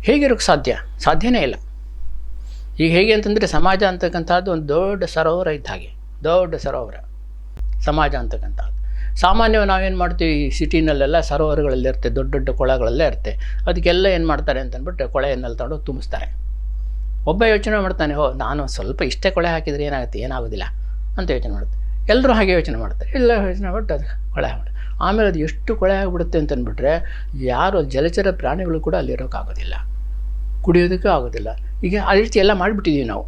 ಹೇಗಿರೋಕ್ಕೆ ಸಾಧ್ಯನೇ ಇಲ್ಲ. ಈಗ ಹೇಗೆ ಅಂತಂದರೆ, ಸಮಾಜ ಅಂತಕ್ಕಂಥದ್ದು ಒಂದು ದೊಡ್ಡ ಸರೋವರ ಇದ್ದ ಹಾಗೆ, ದೊಡ್ಡ ಸರೋವರ ಸಮಾಜ ಅಂತಕ್ಕಂಥದ್ದು. ಸಾಮಾನ್ಯವಾಗಿ ನಾವೇನು ಮಾಡ್ತೀವಿ, ಸಿಟಿನಲ್ಲೆಲ್ಲ ಸರೋವರಗಳೆಲ್ಲ ಇರುತ್ತೆ, ದೊಡ್ಡ ದೊಡ್ಡ ಕೊಳಗಳೆಲ್ಲ ಇರುತ್ತೆ. ಅದಕ್ಕೆಲ್ಲ ಏನು ಮಾಡ್ತಾರೆ ಅಂತಂದ್ಬಿಟ್ಟು ಕೊಳೆಯನ್ನೆಲ್ಲ ತಗೊಂಡು ತುಂಬಿಸ್ತಾರೆ. ಒಬ್ಬ ಯೋಚನೆ ಮಾಡ್ತಾನೆ, ನಾನು ಸ್ವಲ್ಪ ಇಷ್ಟೇ ಕೊಳೆ ಹಾಕಿದರೆ ಏನಾಗೋದಿಲ್ಲ ಅಂತ ಯೋಚನೆ ಮಾಡ್ತಾರೆ. ಎಲ್ಲರೂ ಹಾಗೆ ಯೋಚನೆ ಮಾಡ್ತಾರೆ. ಎಲ್ಲ ಯೋಚನೆ ಮಾಡ್ಬಿಟ್ಟು ಅದು ಕೊಳೆ ಮಾಡಿ, ಆಮೇಲೆ ಅದು ಎಷ್ಟು ಕೊಳೆ ಆಗಿಬಿಡುತ್ತೆ ಅಂತಂದ್ಬಿಟ್ರೆ, ಯಾರು ಜಲಚರ ಪ್ರಾಣಿಗಳು ಕೂಡ ಅಲ್ಲಿರೋಕ್ಕಾಗೋದಿಲ್ಲ, ಕುಡಿಯೋದಕ್ಕೂ ಆಗೋದಿಲ್ಲ. ಈಗ ಆ ರೀತಿ ಎಲ್ಲ ಮಾಡಿಬಿಟ್ಟಿದ್ದೀವಿ ನಾವು.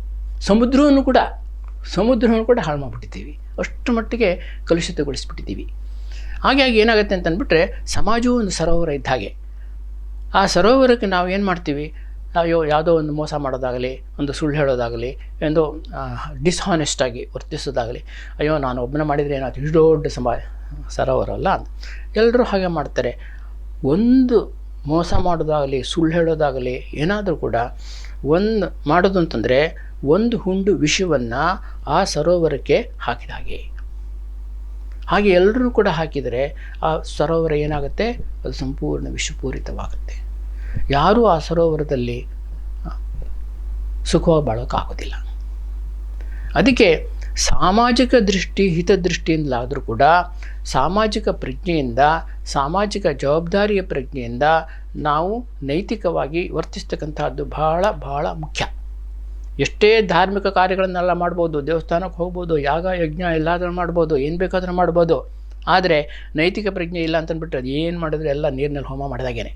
ಸಮುದ್ರವನ್ನು ಕೂಡ ಹಾಳು ಮಾಡಿಬಿಟ್ಟಿದ್ದೀವಿ, ಅಷ್ಟು ಮಟ್ಟಿಗೆ ಕಲುಷಿತಗೊಳಿಸ್ಬಿಟ್ಟಿದ್ದೀವಿ. ಹಾಗಾಗಿ ಏನಾಗುತ್ತೆ ಅಂತಂದ್ಬಿಟ್ರೆ, ಸಮಾಜವೂ ಒಂದು ಸರೋವರ ಇದ್ದ ಹಾಗೆ. ಆ ಸರೋವರಕ್ಕೆ ನಾವು ಏನು ಮಾಡ್ತೀವಿ, ಯಾವುದೋ ಒಂದು ಮೋಸ ಮಾಡೋದಾಗಲಿ, ಒಂದು ಸುಳ್ಳು ಹೇಳೋದಾಗಲಿ, ಒಂದು ಡಿಸ್ಹಾನೆಸ್ಟಾಗಿ ವರ್ತಿಸೋದಾಗಲಿ, ಅಯ್ಯೋ ನಾನು ಒಬ್ಬನ ಮಾಡಿದರೆ ಏನಾಯ್ತು, ಇಷ್ಟು ದೊಡ್ಡ ಸರೋವರ ಅಲ್ಲ ಅಂತ ಎಲ್ಲರೂ ಹಾಗೆ ಮಾಡ್ತಾರೆ. ಒಂದು ಮೋಸ ಮಾಡೋದಾಗಲಿ, ಸುಳ್ಳು ಹೇಳೋದಾಗಲಿ, ಏನಾದರೂ ಕೂಡ ಒಂದು ಮಾಡೋದು ಅಂತಂದರೆ, ಒಂದು ಹುಂಡು ವಿಷವನ್ನು ಆ ಸರೋವರಕ್ಕೆ ಹಾಕಿದ ಹಾಗೆ ಎಲ್ಲರೂ ಕೂಡ ಹಾಕಿದರೆ ಆ ಸರೋವರ ಏನಾಗುತ್ತೆ, ಅದು ಸಂಪೂರ್ಣ ವಿಷಪೂರಿತವಾಗುತ್ತೆ. ಯಾರೂ ಆ ಸರೋವರದಲ್ಲಿ ಸುಖವಾಗಿ ಬಾಳೋಕ್ಕಾಗೋದಿಲ್ಲ. ಅದಕ್ಕೆ ಸಾಮಾಜಿಕ ಹಿತದೃಷ್ಟಿಯಿಂದಲಾದರೂ ಕೂಡ, ಸಾಮಾಜಿಕ ಪ್ರಜ್ಞೆಯಿಂದ, ಸಾಮಾಜಿಕ ಜವಾಬ್ದಾರಿಯ ಪ್ರಜ್ಞೆಯಿಂದ ನಾವು ನೈತಿಕವಾಗಿ ವರ್ತಿಸ್ತಕ್ಕಂಥದ್ದು ಬಹಳ ಬಹಳ ಮುಖ್ಯ. ಎಷ್ಟೇ ಧಾರ್ಮಿಕ ಕಾರ್ಯಗಳನ್ನೆಲ್ಲ ಮಾಡ್ಬೋದು, ದೇವಸ್ಥಾನಕ್ಕೆ ಹೋಗ್ಬೋದು, ಯಾಗ ಯಜ್ಞ ಎಲ್ಲಾದರೂ ಮಾಡ್ಬೋದು, ಏನು ಬೇಕಾದರೂ ಮಾಡ್ಬೋದು. ಆದರೆ ನೈತಿಕ ಪ್ರಜ್ಞೆ ಇಲ್ಲ ಅಂತಂದ್ಬಿಟ್ರೆ ಅದು ಏನು ಮಾಡಿದ್ರೆ ಎಲ್ಲ ನೀರಿನಲ್ಲಿ ಹೋಮ ಮಾಡಿದಾಗೇನೆ.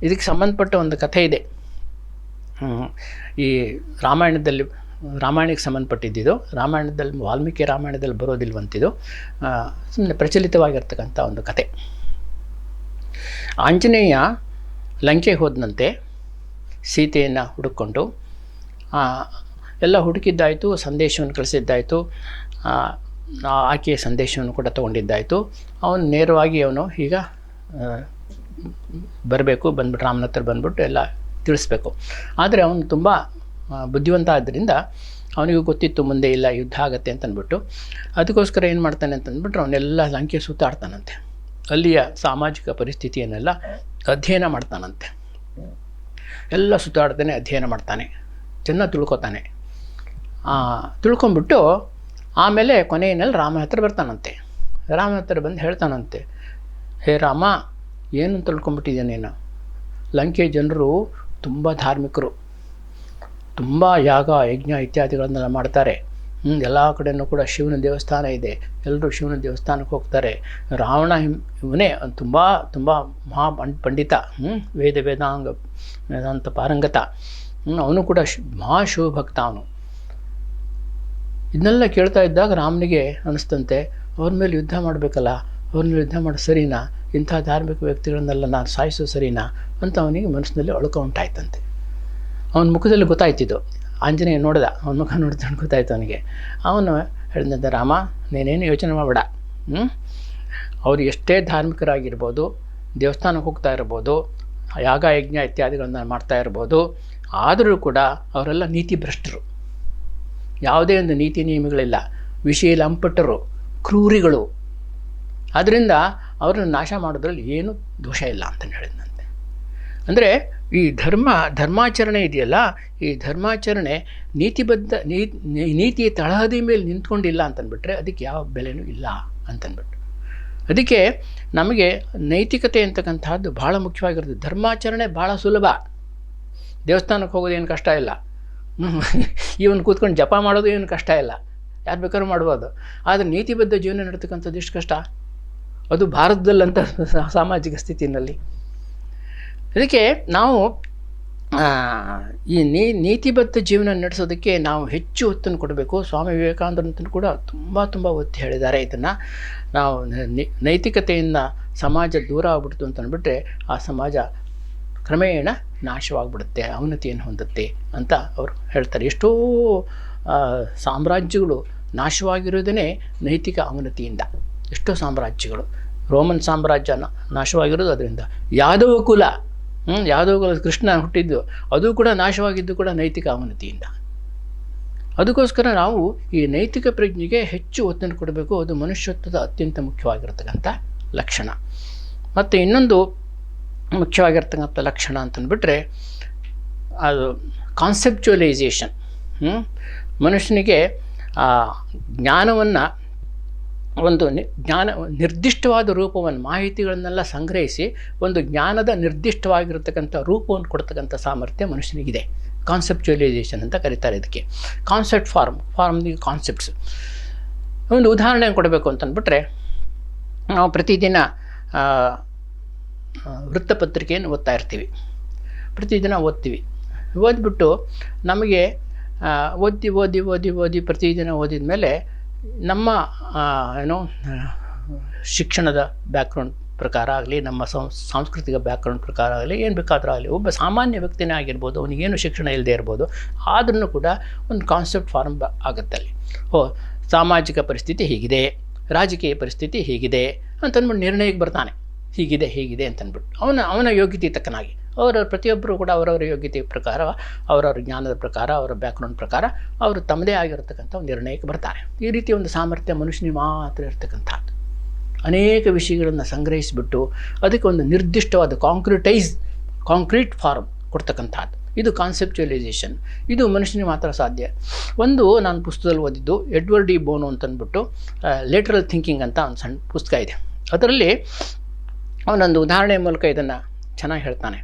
ಇದಕ್ಕೆ ಸಂಬಂಧಪಟ್ಟ ಒಂದು ಕಥೆ ಇದೆ. ಈ ರಾಮಾಯಣಕ್ಕೆ ಸಂಬಂಧಪಟ್ಟಿದ್ದು. ರಾಮಾಯಣದಲ್ಲಿ, ವಾಲ್ಮೀಕಿ ರಾಮಾಯಣದಲ್ಲಿ ಬರೋದಿಲ್ವಂತಿದ್ದು, ಸುಮ್ಮನೆ ಪ್ರಚಲಿತವಾಗಿರ್ತಕ್ಕಂಥ ಒಂದು ಕತೆ. ಆಂಜನೇಯ ಲಂಕೆಗೆ ಹೋದನಂತೆ ಸೀತೆಯನ್ನು ಹುಡುಕೊಂಡು. ಎಲ್ಲ ಹುಡುಕಿದ್ದಾಯಿತು, ಸಂದೇಶವನ್ನು ಕಳಿಸಿದ್ದಾಯಿತು, ಆಕೆಯ ಸಂದೇಶವನ್ನು ಕೂಡ ತೊಗೊಂಡಿದ್ದಾಯಿತು. ಅವನು ನೇರವಾಗಿ ಈಗ ಬರಬೇಕು, ಬಂದ್ಬಿಟ್ಟು ರಾಮನ ಹತ್ರ ಬಂದ್ಬಿಟ್ಟು ಎಲ್ಲ ತಿಳಿಸ್ಬೇಕು. ಆದರೆ ಅವನು ತುಂಬ ಬುದ್ಧಿವಂತ ಆದ್ದರಿಂದ ಅವನಿಗೂ ಗೊತ್ತಿತ್ತು ಮುಂದೆ ಇಲ್ಲ ಯುದ್ಧ ಆಗತ್ತೆ ಅಂತಂದ್ಬಿಟ್ಟು. ಅದಕ್ಕೋಸ್ಕರ ಏನು ಮಾಡ್ತಾನೆ ಅಂತಂದ್ಬಿಟ್ರೆ, ಅವನ್ನೆಲ್ಲ ಲಂಕೆ ಸುತ್ತಾಡ್ತಾನಂತೆ. ಅಲ್ಲಿಯ ಸಾಮಾಜಿಕ ಪರಿಸ್ಥಿತಿಯನ್ನೆಲ್ಲ ಅಧ್ಯಯನ ಮಾಡ್ತಾನಂತೆ. ಎಲ್ಲ ಸುತ್ತಾಡ್ತಾನೆ, ಅಧ್ಯಯನ ಮಾಡ್ತಾನೆ, ಚೆನ್ನಾಗಿ ತಿಳ್ಕೊತಾನೆ. ತಿಳ್ಕೊಂಬಿಟ್ಟು ಆಮೇಲೆ ಕೊನೆಯಲ್ಲಿ ರಾಮನ ಹತ್ರ ಬರ್ತಾನಂತೆ. ರಾಮನ ಹತ್ರ ಬಂದು ಹೇಳ್ತಾನಂತೆ, ಹೇ ರಾಮ, ಏನು ತಿಳ್ಕೊಂಬಿಟ್ಟಿದ್ದೆ ನೀನು? ಲಂಕೆ ಜನರು ತುಂಬ ಧಾರ್ಮಿಕರು, ತುಂಬ ಯಾಗ ಯಜ್ಞ ಇತ್ಯಾದಿಗಳನ್ನೆಲ್ಲ ಮಾಡ್ತಾರೆ. ಎಲ್ಲ ಕಡೆಯೂ ಕೂಡ ಶಿವನ ದೇವಸ್ಥಾನ ಇದೆ, ಎಲ್ಲರೂ ಶಿವನ ದೇವಸ್ಥಾನಕ್ಕೆ ಹೋಗ್ತಾರೆ. ರಾವಣ ಇವನೇ ತುಂಬ ತುಂಬ ಪಂಡಿತ, ವೇದಾಂತ ಪಾರಂಗತ, ಅವನು ಕೂಡ ಮಹಾಶಿವಭಕ್ತ ಅವನು. ಇದನ್ನೆಲ್ಲ ಕೇಳ್ತಾ ಇದ್ದಾಗ ರಾಮನಿಗೆ ಅನಿಸ್ತಂತೆ, ಅವ್ರ ಮೇಲೆ ಯುದ್ಧ ಮಾಡಬೇಕಲ್ಲ, ಅವ್ರ ಮೇಲೆ ಯುದ್ಧ ಮಾಡಿ ಸರಿನಾ, ಇಂಥ ಧಾರ್ಮಿಕ ವ್ಯಕ್ತಿಗಳನ್ನೆಲ್ಲ ನಾನು ಸಾಯಿಸೋ ಸರಿನಾ ಅಂತ ಅವನಿಗೆ ಮನಸ್ಸಿನಲ್ಲಿ ಅಳುಕ ಉಂಟಾಯ್ತಂತೆ. ಅವನ ಮುಖದಲ್ಲಿ ಗೊತ್ತಾಯ್ತಿದ್ದು. ಆಂಜನೇಯ ನೋಡ್ದ, ಅವನ ಮುಖ ನೋಡ್ತಾನೆ ಗೊತ್ತಾಯ್ತು ಅವನಿಗೆ. ಅವನು ಹೇಳಿದಂತೆ, ರಾಮ ನೀನೇನು ಯೋಚನೆ ಮಾಡಬೇಡ, ಅವರು ಎಷ್ಟೇ ಧಾರ್ಮಿಕರಾಗಿರ್ಬೋದು, ದೇವಸ್ಥಾನಕ್ಕೆ ಹೋಗ್ತಾ ಇರ್ಬೋದು, ಯಾಗ ಯಜ್ಞ ಇತ್ಯಾದಿಗಳನ್ನ ಮಾಡ್ತಾ ಇರ್ಬೋದು, ಆದರೂ ಕೂಡ ಅವರೆಲ್ಲ ನೀತಿ ಭ್ರಷ್ಟರು, ಯಾವುದೇ ಒಂದು ನೀತಿ ನಿಯಮಗಳಿಲ್ಲ, ವಿಷಯ ಲಂಪಟರು, ಕ್ರೂರಿಗಳು. ಆದ್ದರಿಂದ ಅವರನ್ನು ನಾಶ ಮಾಡೋದ್ರಲ್ಲಿ ಏನೂ ದೋಷ ಇಲ್ಲ ಅಂತ ಹೇಳಿದಂತೆ. ಅಂದರೆ ಈ ಧರ್ಮಾಚರಣೆ ಇದೆಯಲ್ಲ, ಈ ಧರ್ಮಾಚರಣೆ ನೀತಿಯ ತಳಹದಿ ಮೇಲೆ ನಿಂತ್ಕೊಂಡಿಲ್ಲ ಅಂತಂದ್ಬಿಟ್ರೆ ಅದಕ್ಕೆ ಯಾವ ಬೆಲೆನೂ ಇಲ್ಲ ಅಂತಂದ್ಬಿಟ್ಟು. ಅದಕ್ಕೆ ನಮಗೆ ನೈತಿಕತೆ ಅಂತಕ್ಕಂಥದ್ದು ಭಾಳ ಮುಖ್ಯವಾಗಿರುತ್ತೆ. ಧರ್ಮಾಚರಣೆ ಭಾಳ ಸುಲಭ, ದೇವಸ್ಥಾನಕ್ಕೆ ಹೋಗೋದು ಏನು ಕಷ್ಟ ಇಲ್ಲ, ಇವನು ಕೂತ್ಕೊಂಡು ಜಪ ಮಾಡೋದು ಏನು ಕಷ್ಟ ಇಲ್ಲ, ಯಾರು ಬೇಕಾದ್ರೂ ಮಾಡ್ಬೋದು. ಆದರೆ ನೀತಿಬದ್ಧ ಜೀವನ ನಡ್ತಕ್ಕಂಥದ್ದು ಎಷ್ಟು ಕಷ್ಟ, ಅದು ಭಾರತದಲ್ಲಂಥ ಸಾಮಾಜಿಕ ಸ್ಥಿತಿಯಲ್ಲಿ. ಅದಕ್ಕೆ ನಾವು ಈ ನೀತಿಬದ್ಧ ಜೀವನ ನಡೆಸೋದಕ್ಕೆ ನಾವು ಹೆಚ್ಚು ಒತ್ತನ್ನು ಕೊಡಬೇಕು. ಸ್ವಾಮಿ ವಿವೇಕಾನಂದರಂತೂ ಕೂಡ ತುಂಬ ಒತ್ತಿ ಹೇಳಿದ್ದಾರೆ ಇದನ್ನು. ನಾವು ನೈತಿಕತೆಯಿಂದ ಸಮಾಜ ದೂರ ಆಗ್ಬಿಡ್ತು ಅಂತ ಅಂದ್ಬಿಟ್ರೆ ಆ ಸಮಾಜ ಕ್ರಮೇಣ ನಾಶವಾಗಿಬಿಡುತ್ತೆ, ಅವನತಿಯನ್ನು ಹೊಂದುತ್ತೆ ಅಂತ ಅವರು ಹೇಳ್ತಾರೆ. ಎಷ್ಟೋ ಸಾಮ್ರಾಜ್ಯಗಳು ನಾಶವಾಗಿರೋದೇ ನೈತಿಕ ಅವನತಿಯಿಂದ. ಎಷ್ಟೋ ಸಾಮ್ರಾಜ್ಯಗಳು, ರೋಮನ್ ಸಾಮ್ರಾಜ್ಯ ನಾಶವಾಗಿರೋದು ಅದರಿಂದ. ಯಾದವ ಕುಲ ಕೃಷ್ಣ ಹುಟ್ಟಿದ್ದು ಅದು ಕೂಡ ನಾಶವಾಗಿದ್ದು ಕೂಡ ನೈತಿಕ ಅವನತಿಯಿಂದ. ಅದಕ್ಕೋಸ್ಕರ ನಾವು ಈ ನೈತಿಕ ಪ್ರಜ್ಞೆಗೆ ಹೆಚ್ಚು ಒತ್ತನ್ನು ಕೊಡಬೇಕು. ಅದು ಮನುಷ್ಯತ್ವದ ಅತ್ಯಂತ ಮುಖ್ಯವಾಗಿರ್ತಕ್ಕಂಥ ಲಕ್ಷಣ. ಮತ್ತು ಇನ್ನೊಂದು ಮುಖ್ಯವಾಗಿರ್ತಕ್ಕಂಥ ಲಕ್ಷಣ ಅಂತಂದ್ಬಿಟ್ರೆ ಅದು ಕಾನ್ಸೆಪ್ಚುವಲೈಸೇಷನ್. ಮನುಷ್ಯನಿಗೆ ಜ್ಞಾನವನ್ನು ಒಂದು ನಿರ್ದಿಷ್ಟವಾದ ರೂಪವನ್ನು, ಮಾಹಿತಿಗಳನ್ನೆಲ್ಲ ಸಂಗ್ರಹಿಸಿ ಒಂದು ಜ್ಞಾನದ ನಿರ್ದಿಷ್ಟವಾಗಿರ್ತಕ್ಕಂಥ ರೂಪವನ್ನು ಕೊಡ್ತಕ್ಕಂಥ ಸಾಮರ್ಥ್ಯ ಮನುಷ್ಯನಿಗಿದೆ. ಕಾನ್ಸೆಪ್ಚುವಲೈಸೇಷನ್ ಅಂತ ಕರೀತಾರೆ ಇದಕ್ಕೆ. Concept form the concepts. ಒಂದು ಉದಾಹರಣೆ ಕೊಡಬೇಕು ಅಂತಂದ್ಬಿಟ್ರೆ, ನಾವು ಪ್ರತಿದಿನ ವೃತ್ತಪತ್ರಿಕೆಯನ್ನು ಓದ್ತಾ ಇರ್ತೀವಿ. ಪ್ರತಿದಿನ ಓದ್ತೀವಿ. ಓದ್ಬಿಟ್ಟು ನಮಗೆ ಓದಿ ಪ್ರತಿದಿನ ಓದಿದ ಮೇಲೆ ನಮ್ಮ ಶಿಕ್ಷಣದ ಬ್ಯಾಕ್ಗ್ರೌಂಡ್ ಪ್ರಕಾರ ಆಗಲಿ, ನಮ್ಮ ಸಾಂಸ್ಕೃತಿಕ ಬ್ಯಾಕ್ಗ್ರೌಂಡ್ ಪ್ರಕಾರ ಆಗಲಿ, ಏನು ಬೇಕಾದರೂ ಆಗಲಿ, ಒಬ್ಬ ಸಾಮಾನ್ಯ ವ್ಯಕ್ತಿನೇ ಆಗಿರ್ಬೋದು, ಅವನಿಗೇನು ಶಿಕ್ಷಣ ಇಲ್ಲದೆ ಇರ್ಬೋದು, ಆದ್ರೂ ಕೂಡ ಒಂದು ಕಾನ್ಸೆಪ್ಟ್ ಫಾರ್ಮ್ ಆಗುತ್ತೆ ಅಲ್ಲಿ. ಸಾಮಾಜಿಕ ಪರಿಸ್ಥಿತಿ ಹೀಗಿದೆ, ರಾಜಕೀಯ ಪರಿಸ್ಥಿತಿ ಹೀಗಿದೆ ಅಂತಂದ್ಬಿಟ್ಟು ನಿರ್ಣಯಕ್ಕೆ ಬರ್ತಾನೆ. ಹೀಗಿದೆ ಅಂತಂದ್ಬಿಟ್ಟು ಅವನ ಯೋಗ್ಯತೆ ತಕ್ಕನಾಗಿ ಪ್ರತಿಯೊಬ್ಬರು ಕೂಡ ಅವರವರ ಯೋಗ್ಯತೆ ಪ್ರಕಾರ, ಅವರವರ ಜ್ಞಾನದ ಪ್ರಕಾರ, ಅವರ ಬ್ಯಾಕ್ಗ್ರೌಂಡ್ ಪ್ರಕಾರ ಅವರು ತಮ್ಮದೇ ಆಗಿರತಕ್ಕಂಥ ಒಂದು ನಿರ್ಣಯಕ್ಕೆ ಬರ್ತಾರೆ. ಈ ರೀತಿ ಒಂದು ಸಾಮರ್ಥ್ಯ ಮನುಷ್ಯನಿಗೆ ಮಾತ್ರ ಇರತಕ್ಕಂಥದ್ದು. ಅನೇಕ ವಿಷಯಗಳನ್ನು ಸಂಗ್ರಹಿಸಿಬಿಟ್ಟು ಅದಕ್ಕೆ ಒಂದು ನಿರ್ದಿಷ್ಟವಾದ ಕಾಂಕ್ರೀಟ್ ಫಾರ್ಮ್ ಕೊಡ್ತಕ್ಕಂಥದ್ದು. ಇದು ಕಾನ್ಸೆಪ್ಚುವಲೈಸೇಷನ್. ಇದು ಮನುಷ್ಯನಿಗೆ ಮಾತ್ರ ಸಾಧ್ಯ. ನಾನು ಪುಸ್ತಕದಲ್ಲಿ ಓದಿದ್ದು ಎಡ್ವರ್ಡ್ ಡಿ ಬೋನೋ ಅಂತಂದ್ಬಿಟ್ಟು ಲೇಟರಲ್ ಥಿಂಕಿಂಗ್ ಅಂತ ಒಂದು ಸಣ್ಣ ಪುಸ್ತಕ ಇದೆ. ಅದರಲ್ಲಿ ಅವನೊಂದು ಉದಾಹರಣೆ ಮೂಲಕ ಇದನ್ನು ಚೆನ್ನಾಗಿ ಹೇಳ್ತಾನೆ.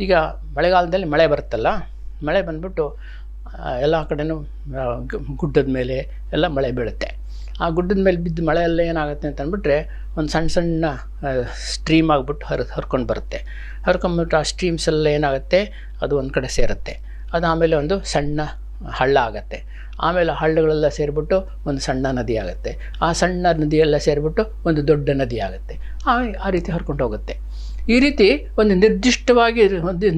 ಈಗ ಮಳೆಗಾಲದಲ್ಲಿ ಮಳೆ ಬರುತ್ತಲ್ಲ, ಮಳೆ ಬಂದ್ಬಿಟ್ಟು ಎಲ್ಲ ಕಡೆನೂ ಗುಡ್ಡದ ಮೇಲೆ ಎಲ್ಲ ಮಳೆ ಬೀಳುತ್ತೆ. ಆ ಗುಡ್ಡದ ಮೇಲೆ ಬಿದ್ದ ಮಳೆಯೆಲ್ಲ ಏನಾಗುತ್ತೆ ಅಂತಂದ್ಬಿಟ್ರೆ ಒಂದು ಸಣ್ಣ ಸ್ಟ್ರೀಮ್ ಆಗಿಬಿಟ್ಟು ಹರ್ಕೊಂಡು ಬರುತ್ತೆ. ಹರ್ಕೊಂಡ್ಬಿಟ್ಟು ಆ ಸ್ಟ್ರೀಮ್ಸ್ ಎಲ್ಲ ಏನಾಗುತ್ತೆ, ಅದು ಒಂದು ಕಡೆ ಸೇರುತ್ತೆ. ಅದು ಆಮೇಲೆ ಒಂದು ಸಣ್ಣ ಹಳ್ಳ ಆಗುತ್ತೆ. ಆಮೇಲೆ ಹಳ್ಳಗಳೆಲ್ಲ ಸೇರಿಬಿಟ್ಟು ಒಂದು ಸಣ್ಣ ನದಿ ಆಗುತ್ತೆ. ಆ ಸಣ್ಣ ನದಿಯೆಲ್ಲ ಸೇರಿಬಿಟ್ಟು ಒಂದು ದೊಡ್ಡ ನದಿ ಆಗುತ್ತೆ. ಆ ರೀತಿ ಹರ್ಕೊಂಡು ಹೋಗುತ್ತೆ. ಈ ರೀತಿ ಒಂದು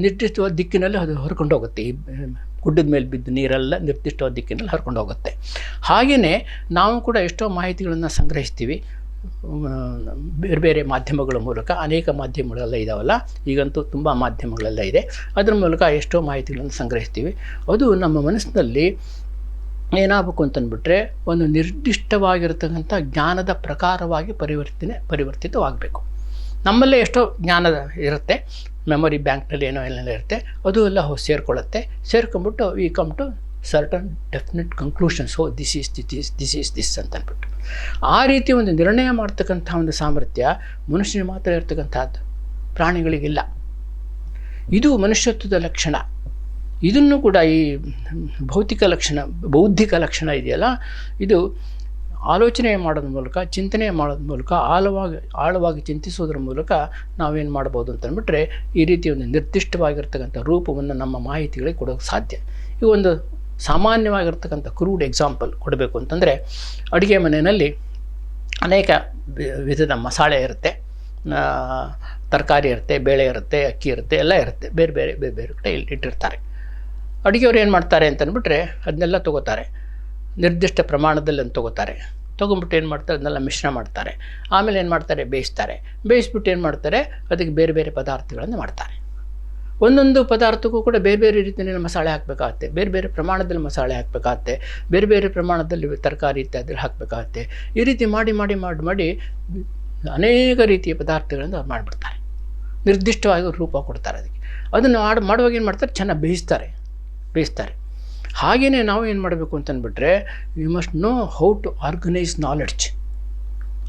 ನಿರ್ದಿಷ್ಟವಾದ ದಿಕ್ಕಿನಲ್ಲಿ ಅದು ಹರ್ಕೊಂಡು ಹೋಗುತ್ತೆ. ಈ ಗುಡ್ಡದ ಮೇಲೆ ಬಿದ್ದ ನೀರೆಲ್ಲ ನಿರ್ದಿಷ್ಟವಾದ ದಿಕ್ಕಿನಲ್ಲಿ ಹರ್ಕೊಂಡು ಹೋಗುತ್ತೆ. ಹಾಗೆಯೇ ನಾವು ಕೂಡ ಎಷ್ಟೋ ಮಾಹಿತಿಗಳನ್ನು ಸಂಗ್ರಹಿಸ್ತೀವಿ ಬೇರೆ ಬೇರೆ ಮಾಧ್ಯಮಗಳ ಮೂಲಕ. ಅನೇಕ ಮಾಧ್ಯಮಗಳೆಲ್ಲ ಇದ್ದಾವಲ್ಲ, ಈಗಂತೂ ತುಂಬ ಮಾಧ್ಯಮಗಳೆಲ್ಲ ಇದೆ. ಅದರ ಮೂಲಕ ಎಷ್ಟೋ ಮಾಹಿತಿಗಳನ್ನು ಸಂಗ್ರಹಿಸ್ತೀವಿ. ಅದು ನಮ್ಮ ಮನಸ್ಸಿನಲ್ಲಿ ಏನಾಗಬೇಕು ಅಂತಂದ್ಬಿಟ್ರೆ ಒಂದು ನಿರ್ದಿಷ್ಟವಾಗಿರತಕ್ಕಂಥ ಜ್ಞಾನದ ಪ್ರಕಾರವಾಗಿ ಪರಿವರ್ತಿತವಾಗಬೇಕು. ನಮ್ಮಲ್ಲೇ ಎಷ್ಟೋ ಜ್ಞಾನದ ಇರುತ್ತೆ, ಮೆಮೊರಿ ಬ್ಯಾಂಕ್ನಲ್ಲಿ ಏನೋ ಎಲ್ಲ ಇರುತ್ತೆ, ಅದು ಎಲ್ಲ ಸೇರ್ಕೊಳ್ಳುತ್ತೆ. ಸೇರ್ಕೊಂಡ್ಬಿಟ್ಟು we come to certain definite conclusions. This is this ಅಂತ ಅಂದ್ಬಿಟ್ಟು ಆ ರೀತಿ ಒಂದು ನಿರ್ಣಯ ಮಾಡ್ತಕ್ಕಂಥ ಒಂದು ಸಾಮರ್ಥ್ಯ ಮನುಷ್ಯನಿಗೆ ಮಾತ್ರ ಇರ್ತಕ್ಕಂಥದ್ದು, ಪ್ರಾಣಿಗಳಿಗಿಲ್ಲ. ಇದು ಮನುಷ್ಯತ್ವದ ಲಕ್ಷಣ. ಇದನ್ನು ಕೂಡ ಈ ಬೌದ್ಧಿಕ ಲಕ್ಷಣ ಇದೆಯಲ್ಲ, ಇದು ಆಲೋಚನೆ ಮಾಡೋದ್ರ ಮೂಲಕ, ಚಿಂತನೆ ಮಾಡೋದ್ರ ಮೂಲಕ, ಆಳವಾಗಿ ಚಿಂತಿಸೋದ್ರ ಮೂಲಕ ನಾವೇನು ಮಾಡ್ಬೋದು ಅಂತಂದ್ಬಿಟ್ರೆ ಈ ರೀತಿ ಒಂದು ನಿರ್ದಿಷ್ಟವಾಗಿರ್ತಕ್ಕಂಥ ರೂಪವನ್ನು ನಮ್ಮ ಮಾಹಿತಿಗಳಿಗೆ ಕೊಡೋಕ್ಕೆ ಸಾಧ್ಯ. ಈ ಒಂದು ಸಾಮಾನ್ಯವಾಗಿರ್ತಕ್ಕಂಥ ಕ್ರೂಡ್ ಎಕ್ಸಾಂಪಲ್ ಕೊಡಬೇಕು ಅಂತಂದರೆ, ಅಡುಗೆ ಮನೆಯಲ್ಲಿ ಅನೇಕ ವಿಧದ ಮಸಾಲೆ ಇರುತ್ತೆ, ತರಕಾರಿ ಇರುತ್ತೆ, ಬೇಳೆ ಇರುತ್ತೆ, ಅಕ್ಕಿ ಇರುತ್ತೆ, ಎಲ್ಲ ಇರುತ್ತೆ. ಬೇರೆ ಬೇರೆ ಕಡೆ ಇಟ್ಟಿರ್ತಾರೆ. ಅಡುಗೆಯವ್ರು ಏನು ಮಾಡ್ತಾರೆ ಅಂತಂದ್ಬಿಟ್ರೆ ಅದನ್ನೆಲ್ಲ ತೊಗೋತಾರೆ, ನಿರ್ದಿಷ್ಟ ಪ್ರಮಾಣದಲ್ಲಿ ಅಂತ ತೊಗೊಂಬಿಟ್ಟು ಏನು ಮಾಡ್ತಾರೆ, ಅದನ್ನೆಲ್ಲ ಮಿಶ್ರಣ ಮಾಡ್ತಾರೆ. ಆಮೇಲೆ ಏನು ಮಾಡ್ತಾರೆ, ಬೇಯಿಸ್ಬಿಟ್ಟು ಏನು ಮಾಡ್ತಾರೆ, ಅದಕ್ಕೆ ಬೇರೆ ಬೇರೆ ಪದಾರ್ಥಗಳನ್ನು ಮಾಡ್ತಾರೆ. ಒಂದೊಂದು ಪದಾರ್ಥಕ್ಕೂ ಕೂಡ ಬೇರೆ ಬೇರೆ ರೀತಿಯಲ್ಲಿ ಮಸಾಲೆ ಹಾಕಬೇಕಾಗತ್ತೆ, ಬೇರೆ ಬೇರೆ ಪ್ರಮಾಣದಲ್ಲಿ ಮಸಾಲೆ ಹಾಕಬೇಕಾಗತ್ತೆ, ಬೇರೆ ಬೇರೆ ಪ್ರಮಾಣದಲ್ಲಿ ತರಕಾರಿ ಇತ್ಯಾದಿ ಹಾಕಬೇಕಾಗತ್ತೆ. ಈ ರೀತಿ ಮಾಡಿ ಅನೇಕ ರೀತಿಯ ಪದಾರ್ಥಗಳನ್ನು ಅವ್ರು ಮಾಡಿಬಿಡ್ತಾರೆ. ನಿರ್ದಿಷ್ಟವಾಗಿ ರೂಪ ಕೊಡ್ತಾರೆ ಅದಕ್ಕೆ. ಅದನ್ನು ಮಾಡುವಾಗ ಏನು ಮಾಡ್ತಾರೆ, ಚೆನ್ನಾಗಿ ಬೇಯಿಸ್ತಾರೆ. ಹಾಗೆಯೇ ನಾವು ಏನು ಮಾಡಬೇಕು ಅಂತಂದ್ಬಿಟ್ರೆ, we must know how to organise knowledge,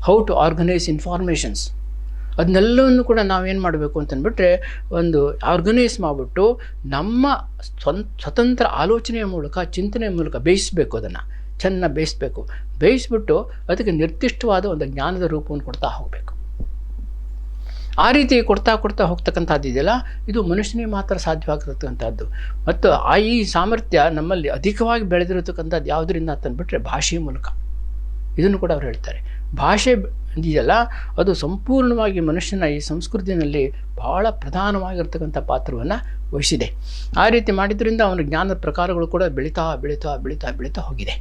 how to organise informations. ಅದನ್ನೆಲ್ಲವನ್ನು ಕೂಡ ನಾವೇನು ಮಾಡಬೇಕು ಅಂತಂದ್ಬಿಟ್ರೆ ಒಂದು ಆರ್ಗನೈಸ್ ಮಾಡಿಬಿಟ್ಟು ನಮ್ಮ ಸ್ವತಂತ್ರ ಆಲೋಚನೆಯ ಮೂಲಕ, ಚಿಂತನೆಯ ಮೂಲಕ ಬೇಯಿಸಬೇಕು. ಅದನ್ನು ಚೆನ್ನಾಗಿ ಬೇಯಿಸ್ಬಿಟ್ಟು ಅದಕ್ಕೆ ನಿರ್ದಿಷ್ಟವಾದ ಒಂದು ಜ್ಞಾನದ ರೂಪವನ್ನು ಕೊಡ್ತಾ ಹೋಗಬೇಕು. ಆ ರೀತಿ ಕೊಡ್ತಾ ಹೋಗ್ತಕ್ಕಂಥದ್ದು ಇದೆಯಲ್ಲ, ಇದು ಮನುಷ್ಯನಿಗೆ ಮಾತ್ರ ಸಾಧ್ಯವಾಗಿರತಕ್ಕಂಥದ್ದು. ಮತ್ತು ಈ ಸಾಮರ್ಥ್ಯ ನಮ್ಮಲ್ಲಿ ಅಧಿಕವಾಗಿ ಬೆಳೆದಿರತಕ್ಕಂಥದ್ದು ಯಾವುದರಿಂದ ಅಂತಂದ್ಬಿಟ್ರೆ ಭಾಷೆಯ ಮೂಲಕ. ಇದನ್ನು ಕೂಡ ಅವ್ರು ಹೇಳ್ತಾರೆ, ಭಾಷೆ ಇದೆಯಲ್ಲ ಅದು ಸಂಪೂರ್ಣವಾಗಿ ಮನುಷ್ಯನ ಈ ಸಂಸ್ಕೃತಿಯಲ್ಲಿ ಬಹಳ ಪ್ರಧಾನವಾಗಿರ್ತಕ್ಕಂಥ ಪಾತ್ರವನ್ನು ವಹಿಸಿದೆ. ಆ ರೀತಿ ಮಾಡಿದ್ರಿಂದ ಅವನ ಜ್ಞಾನದ ಪ್ರಕಾರಗಳು ಕೂಡ ಬೆಳೀತಾ ಬೆಳೀತಾ ಬೆಳೀತಾ ಬೆಳೀತಾ ಹೋಗಿದೆ.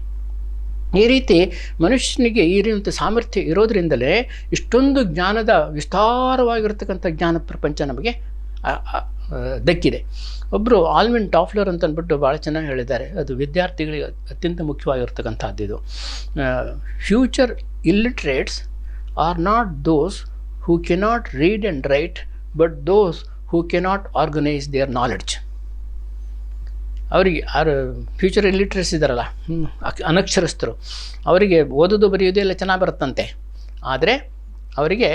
ಈ ರೀತಿ ಮನುಷ್ಯನಿಗೆ ಈ ರೀತಿ ಸಾಮರ್ಥ್ಯ ಇರೋದರಿಂದಲೇ ಇಷ್ಟೊಂದು ಜ್ಞಾನದ ವಿಸ್ತಾರವಾಗಿರ್ತಕ್ಕಂಥ ಜ್ಞಾನ ಪ್ರಪಂಚ ನಮಗೆ ದಕ್ಕಿದೆ. ಒಬ್ಬರು ಆಲ್ವಿನ್ ಟಾಫ್ಲರ್ ಅಂತ ಅಂದ್ಬಿಟ್ಟು ಭಾಳ ಚೆನ್ನಾಗಿ ಹೇಳಿದ್ದಾರೆ. ಅದು ವಿದ್ಯಾರ್ಥಿಗಳಿಗೆ ಅತ್ಯಂತ ಮುಖ್ಯವಾಗಿರ್ತಕ್ಕಂಥದ್ದು ಇದು. Future illiterates are not those who cannot read and write but those who cannot organise their knowledge. ಅವರಿಗೆ ಫ್ಯೂಚರ್ ಇಲ್ಲಿಟ್ರೇಟ್ಸ್ ಇದ್ದಾರಲ್ಲ, ಅನಕ್ಷರಸ್ಥರು, ಅವರಿಗೆ ಓದೋದು ಬರೆಯೋದು ಎಲ್ಲ ಚೆನ್ನಾಗಿ ಬರುತ್ತಂತೆ. ಆದರೆ ಅವರಿಗೆ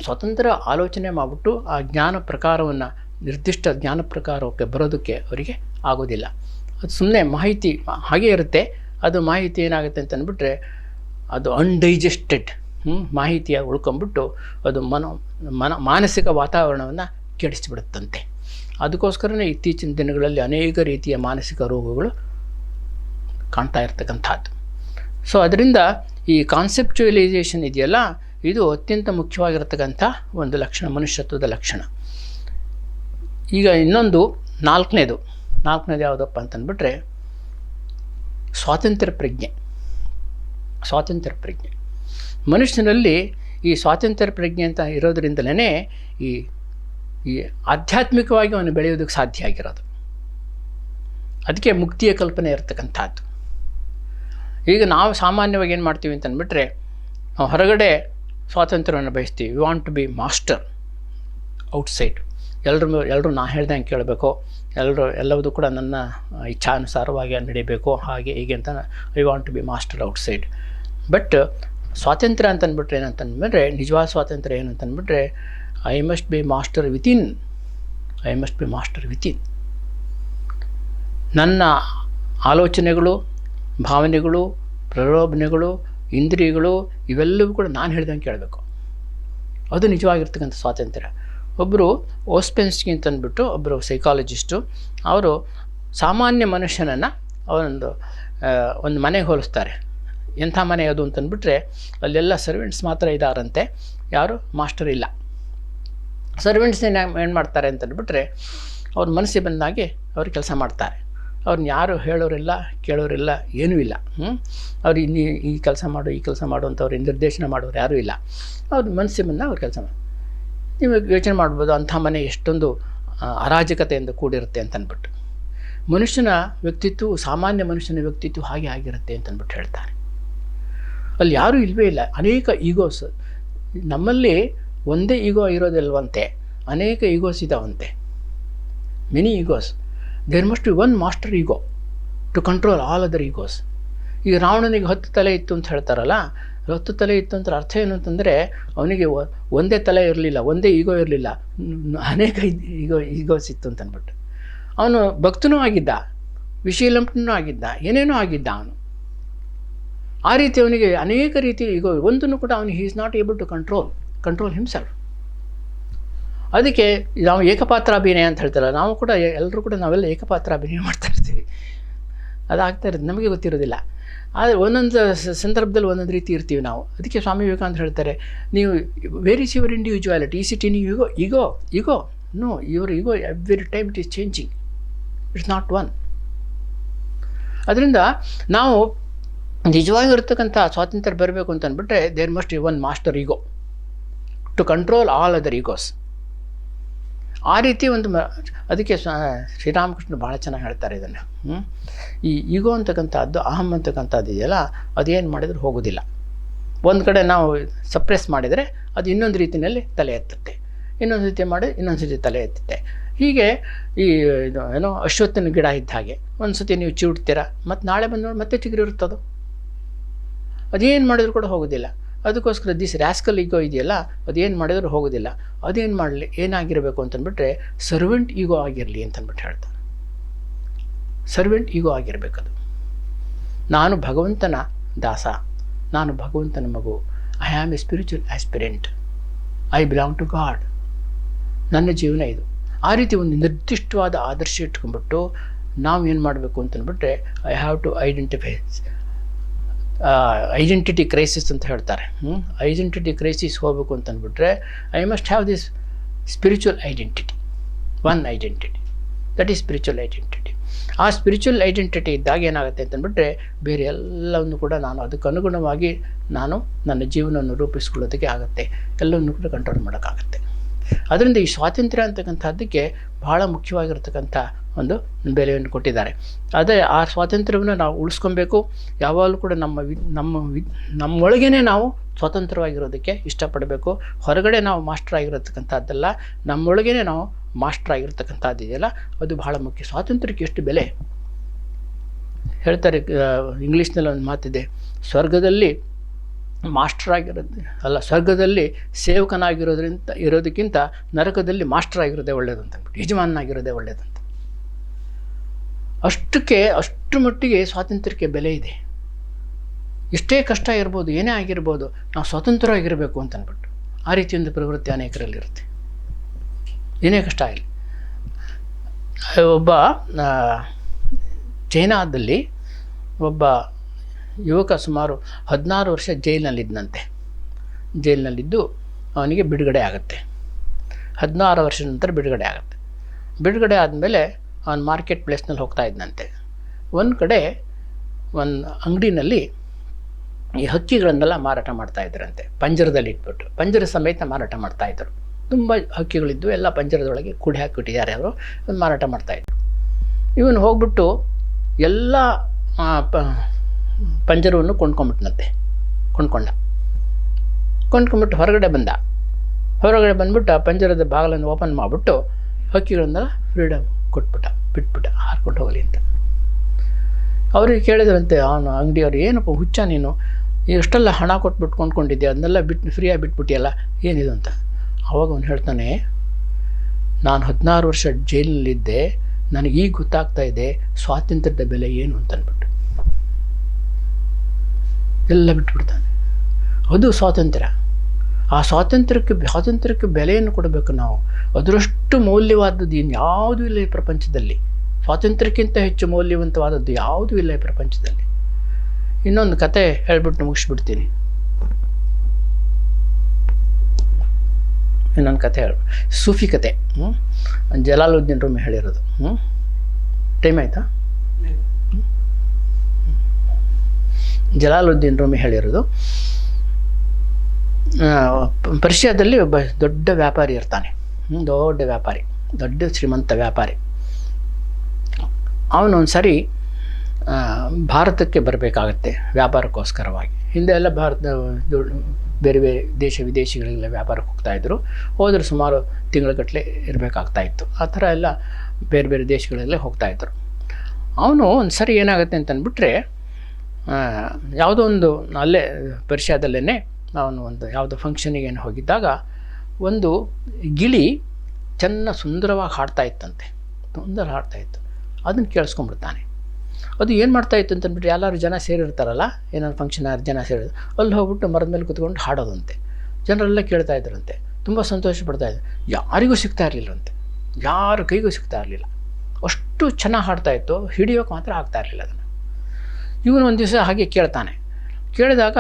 ಸ್ವತಂತ್ರ ಆಲೋಚನೆ ಮಾಡಿಬಿಟ್ಟು ಆ ಜ್ಞಾನ ಪ್ರಕಾರವನ್ನು ನಿರ್ದಿಷ್ಟ ಜ್ಞಾನ ಪ್ರಕಾರಕ್ಕೆ ಬರೋದಕ್ಕೆ ಅವರಿಗೆ ಆಗೋದಿಲ್ಲ. ಅದು ಸುಮ್ಮನೆ ಮಾಹಿತಿ ಹಾಗೇ ಇರುತ್ತೆ. ಅದು ಮಾಹಿತಿ ಏನಾಗುತ್ತೆ ಅಂತ ಅಂದ್ಬಿಟ್ರೆ ಅದು ಅನ್ಡೈಜೆಸ್ಟೆಡ್ ಮಾಹಿತಿಯಾಗಿ ಉಳ್ಕೊಂಬಿಟ್ಟು ಅದು ಮಾನಸಿಕ ವಾತಾವರಣವನ್ನು ಕೆಡಿಸಿಬಿಡುತ್ತಂತೆ. ಅದಕ್ಕೋಸ್ಕರನೇ ಇತ್ತೀಚಿನ ದಿನಗಳಲ್ಲಿ ಅನೇಕ ರೀತಿಯ ಮಾನಸಿಕ ರೋಗಗಳು ಕಾಣ್ತಾ ಇರ್ತಕ್ಕಂಥದ್ದು. ಸೊ ಅದರಿಂದ ಈ ಕಾನ್ಸೆಪ್ಚುಯಲೈಸೇಷನ್ ಇದೆಯಲ್ಲ, ಇದು ಅತ್ಯಂತ ಮುಖ್ಯವಾಗಿರ್ತಕ್ಕಂಥ ಒಂದು ಲಕ್ಷಣ, ಮನುಷ್ಯತ್ವದ ಲಕ್ಷಣ. ಈಗ ಇನ್ನೊಂದು ನಾಲ್ಕನೇದು ಯಾವುದಪ್ಪ ಅಂತಂದ್ಬಿಟ್ರೆ ಸ್ವಾತಂತ್ರ್ಯ ಪ್ರಜ್ಞೆ. ಮನುಷ್ಯನಲ್ಲಿ ಈ ಸ್ವಾತಂತ್ರ್ಯ ಪ್ರಜ್ಞೆ ಅಂತ ಇರೋದರಿಂದಲೇ ಈ ಆಧ್ಯಾತ್ಮಿಕವಾಗಿ ಅವನು ಬೆಳೆಯೋದಕ್ಕೆ ಸಾಧ್ಯ ಆಗಿರೋದು. ಅದಕ್ಕೆ ಮುಕ್ತಿಯ ಕಲ್ಪನೆ ಇರತಕ್ಕಂಥದ್ದು. ಈಗ ನಾವು ಸಾಮಾನ್ಯವಾಗಿ ಏನು ಮಾಡ್ತೀವಿ ಅಂತಂದ್ಬಿಟ್ರೆ, ನಾವು ಹೊರಗಡೆ ಸ್ವಾತಂತ್ರ್ಯವನ್ನು ಬಯಸ್ತೀವಿ. We want to be master outside. ಎಲ್ಲರೂ ನಾ ಹೇಳ್ದಂಗೆ ಕೇಳಬೇಕು, ಎಲ್ಲವೂ ಕೂಡ ನನ್ನ ಇಚ್ಛಾನುಸಾರವಾಗಿ ನಡೀಬೇಕು, ಹಾಗೆ ಹೀಗೆ ಅಂತ I want to be master outside. But ಸ್ವಾತಂತ್ರ್ಯ ಅಂತಂದ್ಬಿಟ್ರೆ ಏನಂತಂದ್ಬಿಟ್ರೆ, ನಿಜವಾದ ಸ್ವಾತಂತ್ರ್ಯ ಏನಂತಂದ್ಬಿಟ್ರೆ I must be master within. ನನ್ನ ಆಲೋಚನೆಗಳು, ಭಾವನೆಗಳು, ಪ್ರಲೋಭನೆಗಳು, ಇಂದ್ರಿಯಗಳು ಇವೆಲ್ಲವೂ ಕೂಡ ನಾನು ಹೇಳ್ದಂಗೆ ಕೇಳಬೇಕು. ಅದು ನಿಜವಾಗಿರ್ತಕ್ಕಂಥ ಸ್ವಾತಂತ್ರ್ಯ. ಒಬ್ಬರು ಓಸ್ಪೆನ್ಸ್ಕಿ ಅಂತಂದ್ಬಿಟ್ಟು ಒಬ್ಬರು ಸೈಕಾಲಜಿಸ್ಟು, ಅವರು ಸಾಮಾನ್ಯ ಮನುಷ್ಯನನ್ನು ಒಂದು ಮನೆಗೆ ಹೋಲಿಸ್ತಾರೆ. ಎಂಥ ಮನೆ ಅದು ಅಂತಂದ್ಬಿಟ್ರೆ ಅಲ್ಲೆಲ್ಲ ಸರ್ವೆಂಟ್ಸ್ ಮಾತ್ರ ಇದ್ದಾರಂತೆ, ಯಾರು ಮಾಸ್ಟರ್ ಇಲ್ಲ. ಸರ್ವೆಂಟ್ಸ್ನ ಏನು ಮಾಡ್ತಾರೆ ಅಂತಂದ್ಬಿಟ್ರೆ ಅವ್ರ ಮನಸ್ಸಿಗೆ ಬಂದಾಗೆ ಅವ್ರು ಕೆಲಸ ಮಾಡ್ತಾರೆ. ಅವ್ರನ್ನ ಯಾರು ಹೇಳೋರಿಲ್ಲ, ಕೇಳೋರಿಲ್ಲ, ಏನೂ ಇಲ್ಲ. ಅವ್ರು ಈ ಕೆಲಸ ಮಾಡು ಅಂತ ಅವ್ರು ನಿರ್ದೇಶನ ಮಾಡೋರು ಯಾರೂ ಇಲ್ಲ. ಅವ್ರ ಮನಸ್ಸಿಗೆ ಬಂದಾಗ ಅವ್ರು ಕೆಲಸ ಮಾಡಿ. ನೀವು ಯೋಚನೆ ಮಾಡ್ಬೋದು ಅಂಥ ಮನೆ ಎಷ್ಟೊಂದು ಅರಾಜಕತೆಯಿಂದ ಕೂಡಿರುತ್ತೆ ಅಂತಂದ್ಬಿಟ್ಟು. ಸಾಮಾನ್ಯ ಮನುಷ್ಯನ ವ್ಯಕ್ತಿತ್ವ ಹಾಗೆ ಆಗಿರುತ್ತೆ ಅಂತಂದ್ಬಿಟ್ಟು ಹೇಳ್ತಾರೆ. ಅಲ್ಲಿ ಯಾರೂ ಇಲ್ಲವೇ ಇಲ್ಲ. ಅನೇಕ ಈಗೋಸ್ ನಮ್ಮಲ್ಲಿ ಒಂದೇ ಈಗೋ ಇರೋದಿಲ್ವಂತೆ, ಅನೇಕ ಈಗೋಸ್ ಇದ್ದಾವಂತೆ, many egos. There must be one master ego to control all other egos. ಈಗ ರಾವಣನಿಗೆ 10 ತಲೆ ಇತ್ತು ಅಂತ ಹೇಳ್ತಾರಲ್ಲ, 10 ತಲೆ ಇತ್ತು ಅಂತ ಅರ್ಥ ಏನು ಅಂತಂದರೆ ಅವನಿಗೆ ಒಂದೇ ತಲೆ ಇರಲಿಲ್ಲ, ಒಂದೇ ಈಗೋ ಇರಲಿಲ್ಲ, ಅನೇಕ ಈಗೋಸ್ ಇತ್ತು ಅಂತಂದ್ಬಿಟ್ಟು. ಅವನು ಭಕ್ತನೂ ಆಗಿದ್ದ, ವಿಷಯಲಂಪನೂ ಆಗಿದ್ದ, ಏನೇನೋ ಆಗಿದ್ದ ಅವನು. ಆ ರೀತಿ ಅವನಿಗೆ ಅನೇಕ ರೀತಿ ಈಗೋ, ಒಂದನ್ನು ಕೂಡ ಅವನು he is not able to control himself. ಅದಕ್ಕೆ ನಾವು ಏಕಪಾತ್ರಾಭಿನಯ ಅಂತ ಹೇಳ್ತಾರಲ್ಲ, ನಾವು ಕೂಡ ನಾವೆಲ್ಲ ಏಕಪಾತ್ರಾಭಿನಯ ಮಾಡ್ತಾ ಇರ್ತೀವಿ. ಅದಾಗ್ತಾ ಇರೋದು ನಮಗೆ ಗೊತ್ತಿರೋದಿಲ್ಲ. ಆದರೆ ಒಂದೊಂದು ಸಂದರ್ಭದಲ್ಲಿ ಒಂದೊಂದು ರೀತಿ ಇರ್ತೀವಿ ನಾವು. ಅದಕ್ಕೆ ಸ್ವಾಮಿ ವಿವೇಕಾನಂದ ಹೇಳ್ತಾರೆ, ನೀವು where is your individuality, is it in ego no, your ego every time it is changing, it's not one. ಅದರಿಂದ ನಾವು ನಿಜವಾಗಿರ್ತಕ್ಕಂಥ ಸ್ವಾತಂತ್ರ್ಯ ಬರಬೇಕು ಅಂತ ಅಂದ್ಬಿಟ್ರೆ there must be one master ego to control all other egos. ಆ ರೀತಿ ಅದಕ್ಕೆ ಶ್ರೀರಾಮಕೃಷ್ಣ ಭಾಳ ಚೆನ್ನಾಗಿ ಹೇಳ್ತಾರೆ ಇದನ್ನು. ಈ ಈಗೋ ಅಂತಕ್ಕಂಥದ್ದು, ಅಹಂ ಅಂತಕ್ಕಂಥದ್ದು ಇದೆಯಲ್ಲ, ಅದೇನು ಮಾಡಿದರೂ ಹೋಗೋದಿಲ್ಲ. ಒಂದು ಕಡೆ ನಾವು ಸಪ್ರೆಸ್ ಮಾಡಿದರೆ ಅದು ಇನ್ನೊಂದು ರೀತಿಯಲ್ಲಿ ತಲೆ ಎತ್ತುತ್ತೆ, ಇನ್ನೊಂದು ರೀತಿ ಮಾಡಿ ಇನ್ನೊಂದು ರೀತಿ ತಲೆ ಎತ್ತುತ್ತೆ. ಹೀಗೆ ಅಶ್ವತ್ಥನ ಗಿಡ ಇದ್ದ ಹಾಗೆ, ಒಂದು ಸತಿ ನೀವು ಚಿವುಡ್ತೀರಾ, ಮತ್ತು ನಾಳೆ ಬಂದು ನೋಡಿ ಮತ್ತೆ ಚಿಗುರಿರುತ್ತದು. ಅದೇನು ಮಾಡಿದ್ರು ಕೂಡ ಹೋಗೋದಿಲ್ಲ. ಅದಕ್ಕೋಸ್ಕರ ದಿಸ್ ರ್ಯಾಸ್ಕಲ್ ಈಗೋ ಇದೆಯಲ್ಲ, ಅದೇನು ಮಾಡಿದರೂ ಹೋಗೋದಿಲ್ಲ. ಅದೇನು ಮಾಡಲಿ, ಏನಾಗಿರಬೇಕು ಅಂತಂದ್ಬಿಟ್ರೆ ಸರ್ವೆಂಟ್ ಈಗೋ ಆಗಿರಲಿ ಅಂತಂದ್ಬಿಟ್ಟು ಹೇಳ್ತಾರೆ. ಸರ್ವೆಂಟ್ ಈಗೋ ಆಗಿರಬೇಕದು. ನಾನು ಭಗವಂತನ ದಾಸ, ನಾನು ಭಗವಂತನ ಮಗು, I am a spiritual aspirant, I belong to God, ನನ್ನ ಜೀವನ ಇದು. ಆ ರೀತಿ ಒಂದು ನಿರ್ದಿಷ್ಟವಾದ ಆದರ್ಶ ಇಟ್ಕೊಂಡ್ಬಿಟ್ಟು ನಾವು ಏನು ಮಾಡಬೇಕು ಅಂತಂದ್ಬಿಟ್ರೆ I have to identify identity crisis ಅಂತ ಹೇಳ್ತಾರೆ. ಐಡೆಂಟಿಟಿ ಕ್ರೈಸಿಸ್ ಹೋಗಬೇಕು ಅಂತಂದ್ಬಿಟ್ರೆ I must have this spiritual identity, one identity, that is spiritual identity. ಆ ಸ್ಪಿರಿಚುವಲ್ ಐಡೆಂಟಿಟಿ ಇದ್ದಾಗ ಏನಾಗುತ್ತೆ ಅಂತಂದ್ಬಿಟ್ರೆ ಬೇರೆ ಎಲ್ಲವನ್ನು ಕೂಡ ನಾನು ಅದಕ್ಕೆ ಅನುಗುಣವಾಗಿ ನಾನು ನನ್ನ ಜೀವನವನ್ನು ರೂಪಿಸ್ಕೊಳ್ಳೋದಕ್ಕೆ ಆಗುತ್ತೆ, ಎಲ್ಲವನ್ನು ಕೂಡ ಕಂಟ್ರೋಲ್ ಮಾಡೋಕ್ಕಾಗತ್ತೆ. ಅದರಿಂದ ಈ ಸ್ವಾತಂತ್ರ್ಯ ಅಂತಕ್ಕಂಥದ್ದಕ್ಕೆ ಬಹಳ ಮುಖ್ಯವಾಗಿರ್ತಕ್ಕಂಥ ಒಂದು ಬೆಲೆಯನ್ನು ಕೊಟ್ಟಿದ್ದಾರೆ. ಅದೇ ಆ ಸ್ವಾತಂತ್ರ್ಯವನ್ನು ನಾವು ಉಳಿಸ್ಕೊಬೇಕು. ಯಾವಾಗಲೂ ಕೂಡ ನಮ್ಮೊಳಗೇ ನಾವು ಸ್ವತಂತ್ರವಾಗಿರೋದಕ್ಕೆ ಇಷ್ಟಪಡಬೇಕು. ಹೊರಗಡೆ ನಾವು ಮಾಸ್ಟರ್ ಆಗಿರತಕ್ಕಂಥದ್ದಲ್ಲ, ನಮ್ಮೊಳಗೇ ನಾವು ಮಾಸ್ಟರ್ ಆಗಿರ್ತಕ್ಕಂಥದ್ದು ಇದೆಯಲ್ಲ, ಅದು ಬಹಳ ಮುಖ್ಯ. ಸ್ವಾತಂತ್ರ್ಯಕ್ಕೆ ಎಷ್ಟು ಬೆಲೆ ಹೇಳ್ತಾರೆ. ಇಂಗ್ಲೀಷ್ನಲ್ಲಿ ಒಂದು ಮಾತಿದೆ, ಸ್ವರ್ಗದಲ್ಲಿ ಮಾಸ್ಟರ್ ಸ್ವರ್ಗದಲ್ಲಿ ಇರೋದಕ್ಕಿಂತ ನರಕದಲ್ಲಿ ಮಾಸ್ಟರ್ ಆಗಿರೋದೇ ಒಳ್ಳೆಯದು ಅಂತಂದ್ಬಿಟ್ಟು, ಯಜಮಾನನಾಗಿರೋದೇ ಒಳ್ಳೆಯದಂತ. ಅಷ್ಟು ಮಟ್ಟಿಗೆ ಸ್ವಾತಂತ್ರ್ಯಕ್ಕೆ ಬೆಲೆ ಇದೆ. ಎಷ್ಟೇ ಕಷ್ಟ ಇರ್ಬೋದು, ಏನೇ ಆಗಿರ್ಬೋದು, ನಾವು ಸ್ವತಂತ್ರವಾಗಿರಬೇಕು ಅಂತಂದ್ಬಿಟ್ಟು ಆ ರೀತಿಯೊಂದು ಪ್ರವೃತ್ತಿ ಅನೇಕರಲ್ಲಿರುತ್ತೆ. ಏನೇ ಕಷ್ಟ ಆಗಲಿ. ಒಬ್ಬ ಚೈನಾದಲ್ಲಿ ಒಬ್ಬ ಯುವಕ ಸುಮಾರು 16 ವರ್ಷ ಜೈಲಿನಲ್ಲಿದ್ದು ಅವನಿಗೆ ಬಿಡುಗಡೆ ಆಗುತ್ತೆ. 16 ವರ್ಷದ ನಂತರ ಬಿಡುಗಡೆ ಆಗುತ್ತೆ. ಬಿಡುಗಡೆ ಆದಮೇಲೆ ಅವನು ಮಾರ್ಕೆಟ್ ಪ್ಲೇಸ್ನಲ್ಲಿ ಹೋಗ್ತಾ ಇದ್ದಂತೆ. ಒಂದು ಕಡೆ ಒಂದು ಅಂಗಡಿನಲ್ಲಿ ಈ ಹಕ್ಕಿಗಳನ್ನೆಲ್ಲ ಮಾರಾಟ ಮಾಡ್ತಾಯಿದ್ರಂತೆ, ಪಂಜರದಲ್ಲಿ ಇಟ್ಬಿಟ್ಟು, ಪಂಜರ ಸಮೇತ ಮಾರಾಟ ಮಾಡ್ತಾಯಿದ್ರು. ತುಂಬ ಹಕ್ಕಿಗಳಿದ್ದು ಎಲ್ಲ ಪಂಜರದೊಳಗೆ ಕೂಡಿ ಹಾಕಿಬಿಟ್ಟಿದ್ದಾರೆ, ಅವರು ಮಾರಾಟ ಮಾಡ್ತಾಯಿದ್ರು. ಇವನು ಹೋಗ್ಬಿಟ್ಟು ಎಲ್ಲ ಪಂಜರವನ್ನು ಕೊಂಡ್ಕೊಂಡ್ಬಿಟ್ಟು ಹೊರಗಡೆ ಬಂದ್ಬಿಟ್ಟು ಆ ಪಂಜರದ ಬಾಗಿಲನ್ನು ಓಪನ್ ಮಾಡಿಬಿಟ್ಟು ಹಕ್ಕಿಗಳನ್ನೆಲ್ಲ ಫ್ರೀಡಮ್ ಬಿಟ್ಬಿಟ್ಟ ಹಾರ್ಕೊಂಡು ಹೋಗಲಿ ಅಂತ. ಅವ್ರಿಗೆ ಕೇಳಿದ್ರಂತೆ ಅವನು ಅಂಗಡಿಯವ್ರು, ಏನಪ್ಪ ಹುಚ್ಚ ನೀನು, ಎಷ್ಟೆಲ್ಲ ಹಣ ಕೊಟ್ಬಿಟ್ಟು ಕೊಂಡ್ಕೊಂಡಿದ್ದೆ, ಅದನ್ನೆಲ್ಲ ಫ್ರೀಯಾಗಿ ಬಿಟ್ಬಿಟ್ಟಿಯಲ್ಲ, ಏನಿದು ಅಂತ. ಅವಾಗ ಅವನು ಹೇಳ್ತಾನೆ, ನಾನು 16 ವರ್ಷ ಜೈಲಿನಲ್ಲಿದ್ದೆ, ನನಗೀಗ ಗೊತ್ತಾಗ್ತಾ ಇದೆ ಸ್ವಾತಂತ್ರ್ಯದ ಬೆಲೆ ಏನು ಅಂತಂದ್ಬಿಟ್ಟು. ಎಲ್ಲ ಬಿಟ್ಬಿಡ್ತಾನೆ. ಅದು ಸ್ವಾತಂತ್ರ್ಯ. ಆ ಸ್ವಾತಂತ್ರ್ಯಕ್ಕೆ ಬೆಲೆಯನ್ನು ಕೊಡಬೇಕು ನಾವು. ಅದರಷ್ಟು ಮೌಲ್ಯವಾದದ್ದು ಇನ್ಯಾವುದೂ ಇಲ್ಲ ಈ ಪ್ರಪಂಚದಲ್ಲಿ. ಸ್ವಾತಂತ್ರ್ಯಕ್ಕಿಂತ ಹೆಚ್ಚು ಮೌಲ್ಯವಂತವಾದದ್ದು ಯಾವುದೂ ಇಲ್ಲ ಈ ಪ್ರಪಂಚದಲ್ಲಿ. ಇನ್ನೊಂದು ಕತೆ ಹೇಳ್ಬಿಟ್ಟು ಮುಗಿಸ್ಬಿಡ್ತೀನಿ. ಇನ್ನೊಂದು ಕತೆ ಸೂಫಿ ಕತೆ. ಜಲಾಲುದ್ದೀನ್ ರೂಮಿ ಹೇಳಿರೋದು. ಟೈಮ್ ಆಯಿತಾ? ಜಲಾಲುದ್ದೀನ್ ರೂಮಿ ಹೇಳಿರೋದು. ಪರ್ಷಿಯಾದಲ್ಲಿ ಒಬ್ಬ ದೊಡ್ಡ ವ್ಯಾಪಾರಿ ಇರ್ತಾನೆ. ದೊಡ್ಡ ಶ್ರೀಮಂತ ವ್ಯಾಪಾರಿ. ಅವನೊಂದು ಸರಿ ಭಾರತಕ್ಕೆ ಬರಬೇಕಾಗತ್ತೆ ವ್ಯಾಪಾರಕ್ಕೋಸ್ಕರವಾಗಿ. ಹಿಂದೆ ಎಲ್ಲ ಬೇರೆ ಬೇರೆ ವಿದೇಶಗಳಿಗೆಲ್ಲ ವ್ಯಾಪಾರಕ್ಕೆ ಹೋಗ್ತಾಯಿದ್ರು. ಹೋದರೆ ಸುಮಾರು ತಿಂಗಳಗಟ್ಟಲೆ ಇರಬೇಕಾಗ್ತಾಯಿತ್ತು. ಆ ಥರ ಎಲ್ಲ ಬೇರೆ ಬೇರೆ ದೇಶಗಳೆಲ್ಲ ಹೋಗ್ತಾಯಿದ್ರು. ಅವನು ಒಂದು ಸರಿ ಏನಾಗುತ್ತೆ ಅಂತಂದ್ಬಿಟ್ರೆ, ಯಾವುದೋ ಒಂದು ಅಲ್ಲೇ ಪರ್ಷಿಯಾದಲ್ಲೇ ಅವನು ಒಂದು ಯಾವುದೋ ಫಂಕ್ಷನಿಗೆ ಹೋಗಿದ್ದಾಗ ಒಂದು ಗಿಳಿ ಸುಂದರವಾಗಿ ಹಾಡ್ತಾ ಇತ್ತಂತೆ. ಅದನ್ನು ಕೇಳಿಸ್ಕೊಂಡ್ಬಿಡ್ತಾನೆ. ಅದು ಏನು ಮಾಡ್ತಾಯಿತ್ತು ಅಂತಂದ್ಬಿಟ್ಟು ಎಲ್ಲರೂ ಜನ ಸೇರಿರ್ತಾರಲ್ಲ, ಏನಾದ್ರು ಫಂಕ್ಷನ್ ಜನ ಸೇರಿದ್ರು, ಅಲ್ಲಿ ಹೋಗ್ಬಿಟ್ಟು ಮರದ ಮೇಲೆ ಕೂತ್ಕೊಂಡು ಹಾಡೋದಂತೆ. ಜನರೆಲ್ಲ ಕೇಳ್ತಾ ಇದ್ರಂತೆ, ತುಂಬ ಸಂತೋಷ ಪಡ್ತಾಯಿದ್ರು. ಯಾರಿಗೂ ಸಿಗ್ತಾ ಇರಲಿಲ್ಲಂತೆ, ಯಾರ ಕೈಗೂ ಸಿಗ್ತಾ ಇರಲಿಲ್ಲ. ಅಷ್ಟು ಚೆನ್ನಾಗಿ ಹಾಡ್ತಾಯಿತ್ತು, ಹಿಡಿಯೋಕೆ ಮಾತ್ರ ಆಗ್ತಾ ಇರಲಿಲ್ಲ ಅದನ್ನು. ಇವನು ಒಂದು ದಿವಸ ಹಾಗೆ ಕೇಳಿದಾಗ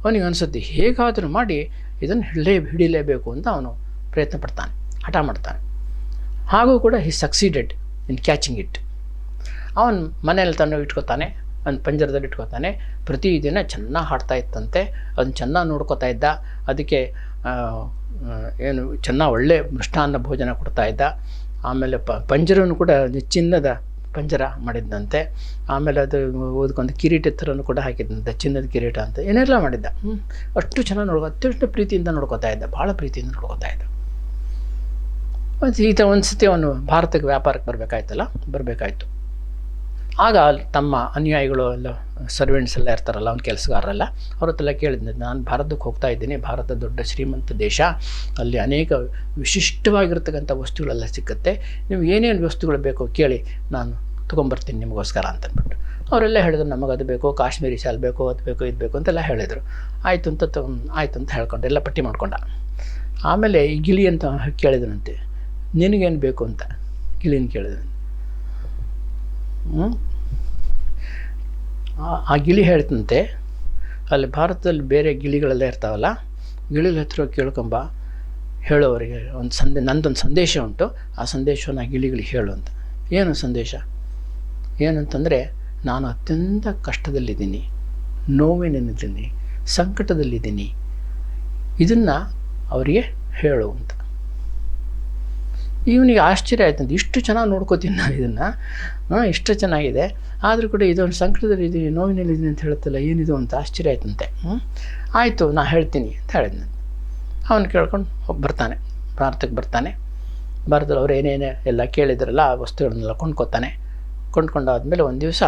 ಅವನಿಗೆ ಅನಿಸುತ್ತೆ, ಹೇಗಾದರೂ ಮಾಡಿ ಇದನ್ನು ಹಿಡಿಲೇಬೇಕು ಅಂತ ಅವನು ಪ್ರಯತ್ನ ಪಡ್ತಾನೆ, ಹಠ ಮಾಡ್ತಾನೆ. ಹಾಗೂ ಕೂಡ ಹಿ ಸಕ್ಸೀಡೆಡ್ ಇನ್ ಕ್ಯಾಚಿಂಗ್ ಇಟ್. ಅವನು ಮನೆಯಲ್ಲಿ ಇಟ್ಕೋತಾನೆ, ಒಂದು ಪಂಜರದಲ್ಲಿ ಇಟ್ಕೋತಾನೆ. ಪ್ರತಿದಿನ ಚೆನ್ನಾಗಿ ಹಾಡ್ತಾ ಇತ್ತಂತೆ. ಅದನ್ನು ಚೆನ್ನಾಗಿ ನೋಡ್ಕೋತಾ ಇದ್ದ. ಅದಕ್ಕೆ ಚೆನ್ನಾಗಿ ಒಳ್ಳೆ ಮೃಷ್ಟಾನ್ನ ಭೋಜನ ಕೊಡ್ತಾ ಇದ್ದ. ಆಮೇಲೆ ಪಂಜರವನ್ನು ಕೂಡ ಚಿನ್ನದ ಪಂಜರ ಮಾಡಿದ್ದಂತೆ. ಆಮೇಲೆ ಅದು ಓದ್ಕೊಂಡು ಕಿರೀಟ ಥರನೂ ಕೂಡ ಹಾಕಿದ್ದಂತೆ, ಚಿನ್ನದ ಕಿರೀಟ ಅಂತ ಏನೆಲ್ಲ ಮಾಡಿದ್ದ. ಅಷ್ಟು ಚೆನ್ನಾಗಿ ಅತ್ಯಂತ ಪ್ರೀತಿಯಿಂದ ನೋಡ್ಕೋತಾ ಇದ್ದ, ಭಾಳ ಪ್ರೀತಿಯಿಂದ ನೋಡ್ಕೋತಾ ಇದ್ದ. ಮತ್ತು ಒಂದು ಸತಿ ಅವನು ಭಾರತಕ್ಕೆ ವ್ಯಾಪಾರಕ್ಕೆ ಬರಬೇಕಾಯ್ತು. ಆಗ ತಮ್ಮ ಅನುಯಾಯಿಗಳು ಎಲ್ಲ ಸರ್ವೆಂಟ್ಸ್ ಎಲ್ಲ ಇರ್ತಾರಲ್ಲ, ಅವ್ನ ಕೆಲಸಗಾರರೆಲ್ಲ, ಅವ್ರ ಹತ್ರೆಲ್ಲ ಕೇಳಿದ್ದೆ, ನಾನು ಭಾರತಕ್ಕೆ ಹೋಗ್ತಾ ಇದ್ದೀನಿ, ಭಾರತ ದೊಡ್ಡ ಶ್ರೀಮಂತ ದೇಶ, ಅಲ್ಲಿ ಅನೇಕ ವಿಶಿಷ್ಟವಾಗಿರ್ತಕ್ಕಂಥ ವಸ್ತುಗಳೆಲ್ಲ ಸಿಕ್ಕುತ್ತೆ, ನೀವು ಏನೇನು ವಸ್ತುಗಳು ಬೇಕೋ ಕೇಳಿ, ನಾನು ತೊಗೊಂಬರ್ತೀನಿ ನಿಮಗೋಸ್ಕರ ಅಂತಂದ್ಬಿಟ್ಟು. ಅವರೆಲ್ಲ ಹೇಳಿದ್ರು, ನಮಗದು ಬೇಕು, ಕಾಶ್ಮೀರಿ ಶಾಲ್ ಬೇಕು, ಅದು ಬೇಕು, ಇದು ಬೇಕು ಅಂತೆಲ್ಲ ಹೇಳಿದರು. ಆಯಿತು ಅಂತ ಹೇಳ್ಕೊಂಡು ಎಲ್ಲ ಪಟ್ಟಿ ಮಾಡ್ಕೊಂಡ. ಆಮೇಲೆ ಈ ಗಿಳಿ ಅಂತ ಕೇಳಿದನಂತೆ, ನಿನಗೇನು ಬೇಕು ಅಂತ ಗಿಳಿನ ಕೇಳಿದನು. ಆ ಗಿಳಿ ಹೇಳ್ತಂತೆ, ಅಲ್ಲಿ ಭಾರತದಲ್ಲಿ ಬೇರೆ ಗಿಳಿಗಳೆಲ್ಲ ಇರ್ತಾವಲ್ಲ, ಗಿಳಿಗಳ ಹತ್ರ ಕೇಳ್ಕೊಂಬ, ಹೇಳೋವರಿಗೆ ಒಂದು ನಂದೊಂದು ಸಂದೇಶ ಉಂಟು, ಆ ಸಂದೇಶವನ್ನು ಆ ಗಿಳಿಗಳಿಗೆ ಹೇಳು ಅಂತ. ಏನು ಸಂದೇಶ? ಏನಂತಂದರೆ, ನಾನು ಅತ್ಯಂತ ಕಷ್ಟದಲ್ಲಿದ್ದೀನಿ, ನೋವಿನಲ್ಲಿದ್ದೀನಿ, ಸಂಕಟದಲ್ಲಿದ್ದೀನಿ, ಇದನ್ನು ಅವರಿಗೆ ಹೇಳು ಅಂತ. ಇವನಿಗೆ ಆಶ್ಚರ್ಯ ಆಯ್ತಂತೆ, ಇಷ್ಟು ಚೆನ್ನಾಗಿ ನೋಡ್ಕೋತೀನಿ ನಾನು ಇದನ್ನು, ಇಷ್ಟು ಚೆನ್ನಾಗಿದೆ, ಆದರೂ ಕೂಡ ಇದೊಂದು ಸಂಕಟದಲ್ಲಿದ್ದೀನಿ, ನೋವಿನಲ್ಲಿದ್ದೀನಿ ಅಂತ ಹೇಳುತ್ತಲ್ಲ, ಏನಿದು ಅಂತ ಆಶ್ಚರ್ಯ ಆಯ್ತಂತೆ. ಆಯಿತು, ನಾನು ಹೇಳ್ತೀನಿ ಅಂತ ಹೇಳಿದ್ನಂತೆ. ಅವನು ಕೇಳ್ಕೊಂಡು ಬರ್ತಾನೆ, ಭಾರತಕ್ಕೆ ಬರ್ತಾನೆ. ಭಾರತದಲ್ಲಿ ಅವ್ರು ಏನೇನು ಎಲ್ಲ ಕೇಳಿದ್ರಲ್ಲ ಆ ವಸ್ತುಗಳನ್ನೆಲ್ಲ ಕೊಂಡ್ಕೊಂಡಾದ್ಮೇಲೆ ಒಂದು ದಿವಸ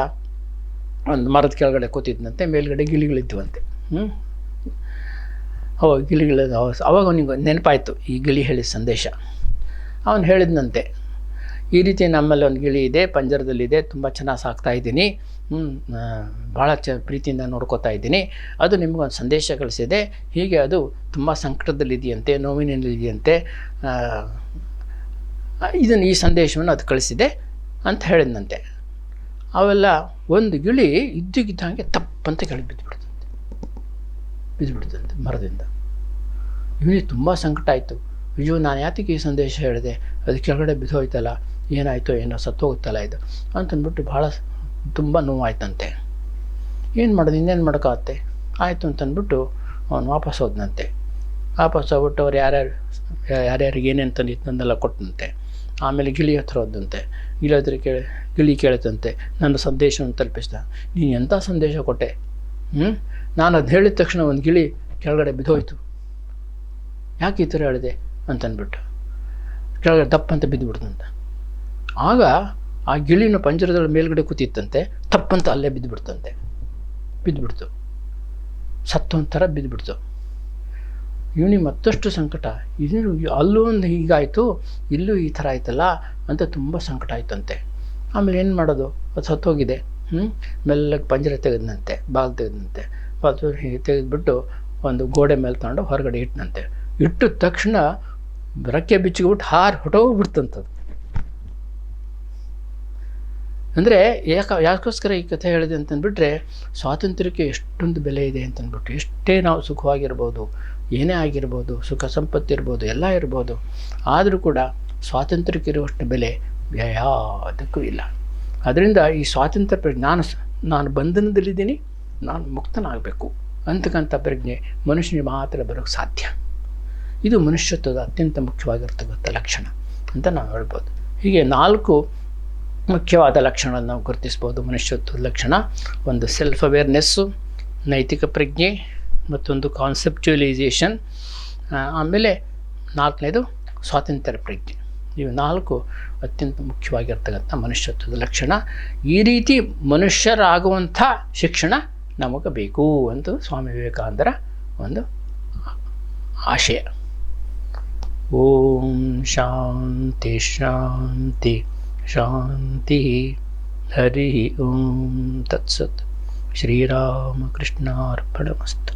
ಒಂದು ಮರದ ಕೆಳಗಡೆ ಕೂತಿದ್ದಂತೆ, ಮೇಲ್ಗಡೆ ಗಿಳಿಗಳಿದ್ವಂತೆ. ಗಿಳಿಗಳ ಅವಾಗ ಅವನಿಗೆ ನೆನಪಾಯಿತು ಈ ಗಿಳಿ ಹೇಳಿದ ಸಂದೇಶ. ಅವನು ಹೇಳಿದಂತೆ, ಈ ರೀತಿ ನಮ್ಮಲ್ಲಿ ಒಂದು ಗಿಳಿ ಇದೆ, ಪಂಜರದಲ್ಲಿದೆ, ತುಂಬ ಚೆನ್ನಾಗಿ ಸಾಕ್ತಾ ಇದ್ದೀನಿ, ಭಾಳ ಪ್ರೀತಿಯಿಂದ ನೋಡ್ಕೋತಾ ಇದ್ದೀನಿ, ಅದು ನಿಮಗೊಂದು ಸಂದೇಶ ಕಳಿಸಿದೆ, ಹೀಗೆ ಅದು ತುಂಬ ಸಂಕಟದಲ್ಲಿದೆಯಂತೆ, ನೋವಿನಲ್ಲಿದೆಯಂತೆ, ಈ ಸಂದೇಶವನ್ನು ಅದು ಕಳಿಸಿದೆ ಅಂತ ಹೇಳಿದಂತೆ. ಅವೆಲ್ಲ ಒಂದು ಗಿಳಿ ಇದ್ದಕ್ಕಿದ್ದಂಗೆ ತಪ್ಪಂತ ಕೆಳಗೆ ಬಿದ್ದುಬಿಡ್ತಂತೆ ಮರದಿಂದ. ಇವನಿಗೆ ತುಂಬ ಸಂಕಟ ಆಯಿತು. ಅಯ್ಯೋ, ನಾನು ಯಾತಕ್ಕೆ ಈ ಸಂದೇಶ ಹೇಳಿದೆ, ಅದು ಕೆಳಗಡೆ ಬಿದ್ದೋಯ್ತಲ್ಲ, ಏನಾಯಿತೋ ಏನೋ ಸತ್ತೋಗುತ್ತಲ್ಲ ಇದು ಅಂತಂದ್ಬಿಟ್ಟು ಭಾಳ ತುಂಬ ನೋವಾಯ್ತಂತೆ. ಏನು ಮಾಡೋದು, ಇನ್ನೇನು ಮಾಡೋಕ್ಕಾಗತ್ತೆ, ಆಯಿತು ಅಂತಂದ್ಬಿಟ್ಟು ಅವನು ವಾಪಸ್ ಹೋದನಂತೆ. ವಾಪಸ್ ಹೋಗ್ಬಿಟ್ಟು ಅವ್ರು ಯಾರ್ಯಾರಿಗೆ ಏನೇನು ತಂದಿದ್ದನ್ನೆಲ್ಲ ಕೊಟ್ಟಂತೆ. ಆಮೇಲೆ ಗಿಳಿ ಹತ್ರ ಹೋದಂತೆ. ಗಿಳಿ ಕೇಳುತ್ತಂತೆ, ನನ್ನ ಸಂದೇಶವನ್ನು ತಲುಪಿಸ್ದ. ನೀನು ಎಂಥ ಸಂದೇಶ ಕೊಟ್ಟೆ? ನಾನು ಅದು ಹೇಳಿದ ತಕ್ಷಣ ಒಂದು ಗಿಳಿ ಕೆಳಗಡೆ ಬಿದ್ದೋಯ್ತು, ಯಾಕೆ ಈ ಥರ ಹೇಳಿದೆ ಅಂತಂದ್ಬಿಟ್ಟು ಕೆಳಗಡೆ ದಪ್ಪಂತ ಬಿದ್ದುಬಿಡ್ತಂತೆ. ಆಗ ಆ ಗಿಳಿನ ಪಂಜರಗಳ ಮೇಲ್ಗಡೆ ಕೂತಿತ್ತಂತೆ, ತಪ್ಪಂತ ಅಲ್ಲೇ ಬಿದ್ದುಬಿಡ್ತು, ಸತ್ತು ಒಂಥರ ಬಿದ್ದುಬಿಡ್ತು. ಇವನಿಗೆ ಮತ್ತಷ್ಟು ಸಂಕಟ, ಇದು ಅಲ್ಲೂ ಒಂದು ಹೀಗಾಯಿತು, ಇಲ್ಲೂ ಈ ಥರ ಆಯ್ತಲ್ಲ ಅಂತ ತುಂಬ ಸಂಕಟ ಆಯ್ತಂತೆ. ಆಮೇಲೆ ಏನು ಮಾಡೋದು, ಅದು ಸತ್ತೋಗಿದೆ. ಮೆಲ್ಲಗೆ ಪಂಜರ ತೆಗೆದಂತೆ, ಬಾಗಿಲು ತೆಗೆದಂತೆ, ತೆಗೆದುಬಿಟ್ಟು ಒಂದು ಗೋಡೆ ಮೇಲೆ ತಗೊಂಡು ಹೊರಗಡೆ ಇಟ್ಟನಂತೆ. ಇಟ್ಟ ತಕ್ಷಣ ರೆಕ್ಕೆ ಬಿಚ್ಚಿಬಿಟ್ಟು ಹೊಟ್ಟೋಗ್ಬಿಡ್ತಂಥದ್ದು. ಅಂದರೆ ಯಾಕೋಸ್ಕರ ಈ ಕಥೆ ಹೇಳಿದೆ ಅಂತಂದ್ಬಿಟ್ರೆ, ಸ್ವಾತಂತ್ರ್ಯಕ್ಕೆ ಎಷ್ಟೊಂದು ಬೆಲೆ ಇದೆ ಅಂತಂದ್ಬಿಟ್ಟು. ಎಷ್ಟೇ ನಾವು ಸುಖವಾಗಿರ್ಬೋದು, ಏನೇ ಆಗಿರ್ಬೋದು, ಸುಖ ಸಂಪತ್ತಿರ್ಬೋದು, ಎಲ್ಲ ಇರ್ಬೋದು, ಆದರೂ ಕೂಡ ಸ್ವಾತಂತ್ರ್ಯಕ್ಕಿರುವಷ್ಟು ಬೆಲೆ ಯಾವುದಕ್ಕೂ ಇಲ್ಲ. ಅದರಿಂದ ಈ ಸ್ವಾತಂತ್ರ್ಯ ಪ್ರಜ್ಞೆ, ನಾನು ಬಂಧನದಲ್ಲಿದ್ದೀನಿ, ನಾನು ಮುಕ್ತನಾಗಬೇಕು ಅಂತಕ್ಕಂಥ ಪ್ರಜ್ಞೆ ಮನುಷ್ಯನಿಗೆ ಮಾತ್ರ ಬರೋಕ್ಕೆ ಸಾಧ್ಯ. ಇದು ಮನುಷ್ಯತ್ವದ ಅತ್ಯಂತ ಮುಖ್ಯವಾಗಿರ್ತಕ್ಕಂಥ ಲಕ್ಷಣ ಅಂತ ನಾವು ಹೇಳ್ಬೋದು. ಹೀಗೆ 4 ಮುಖ್ಯವಾದ ಲಕ್ಷಣಗಳನ್ನು ನಾವು ಗುರುತಿಸ್ಬೋದು ಮನುಷ್ಯತ್ವದ ಲಕ್ಷಣ. ಒಂದು ಸೆಲ್ಫ್ ಅವೇರ್ನೆಸ್ಸು, ನೈತಿಕ ಪ್ರಜ್ಞೆ, ಮತ್ತೊಂದು ಕಾನ್ಸೆಪ್ಚುಯಲೈಸೇಷನ್, ಆಮೇಲೆ 4ನೇದು ಸ್ವಾತಂತ್ರ್ಯ ಪ್ರಜ್ಞೆ. ಇವು 4 ಅತ್ಯಂತ ಮುಖ್ಯವಾಗಿರ್ತಕ್ಕಂಥ ಮನುಷ್ಯತ್ವದ ಲಕ್ಷಣ. ಈ ರೀತಿ ಮನುಷ್ಯರಾಗುವಂಥ ಶಿಕ್ಷಣ ನಮಗೆ ಬೇಕು ಅಂತ ಸ್ವಾಮಿ ವಿವೇಕಾನಂದರ ಒಂದು ಆಶಯ. ಓಂ ಶಾಂತಿ ಶಾಂತಿ ಶಾಂತಿ. ಹರಿ ಓಂ ತತ್ಸತ್. ಶ್ರೀರಾಮಕೃಷ್ಣಾರ್ಪಣಮಸ್ತು.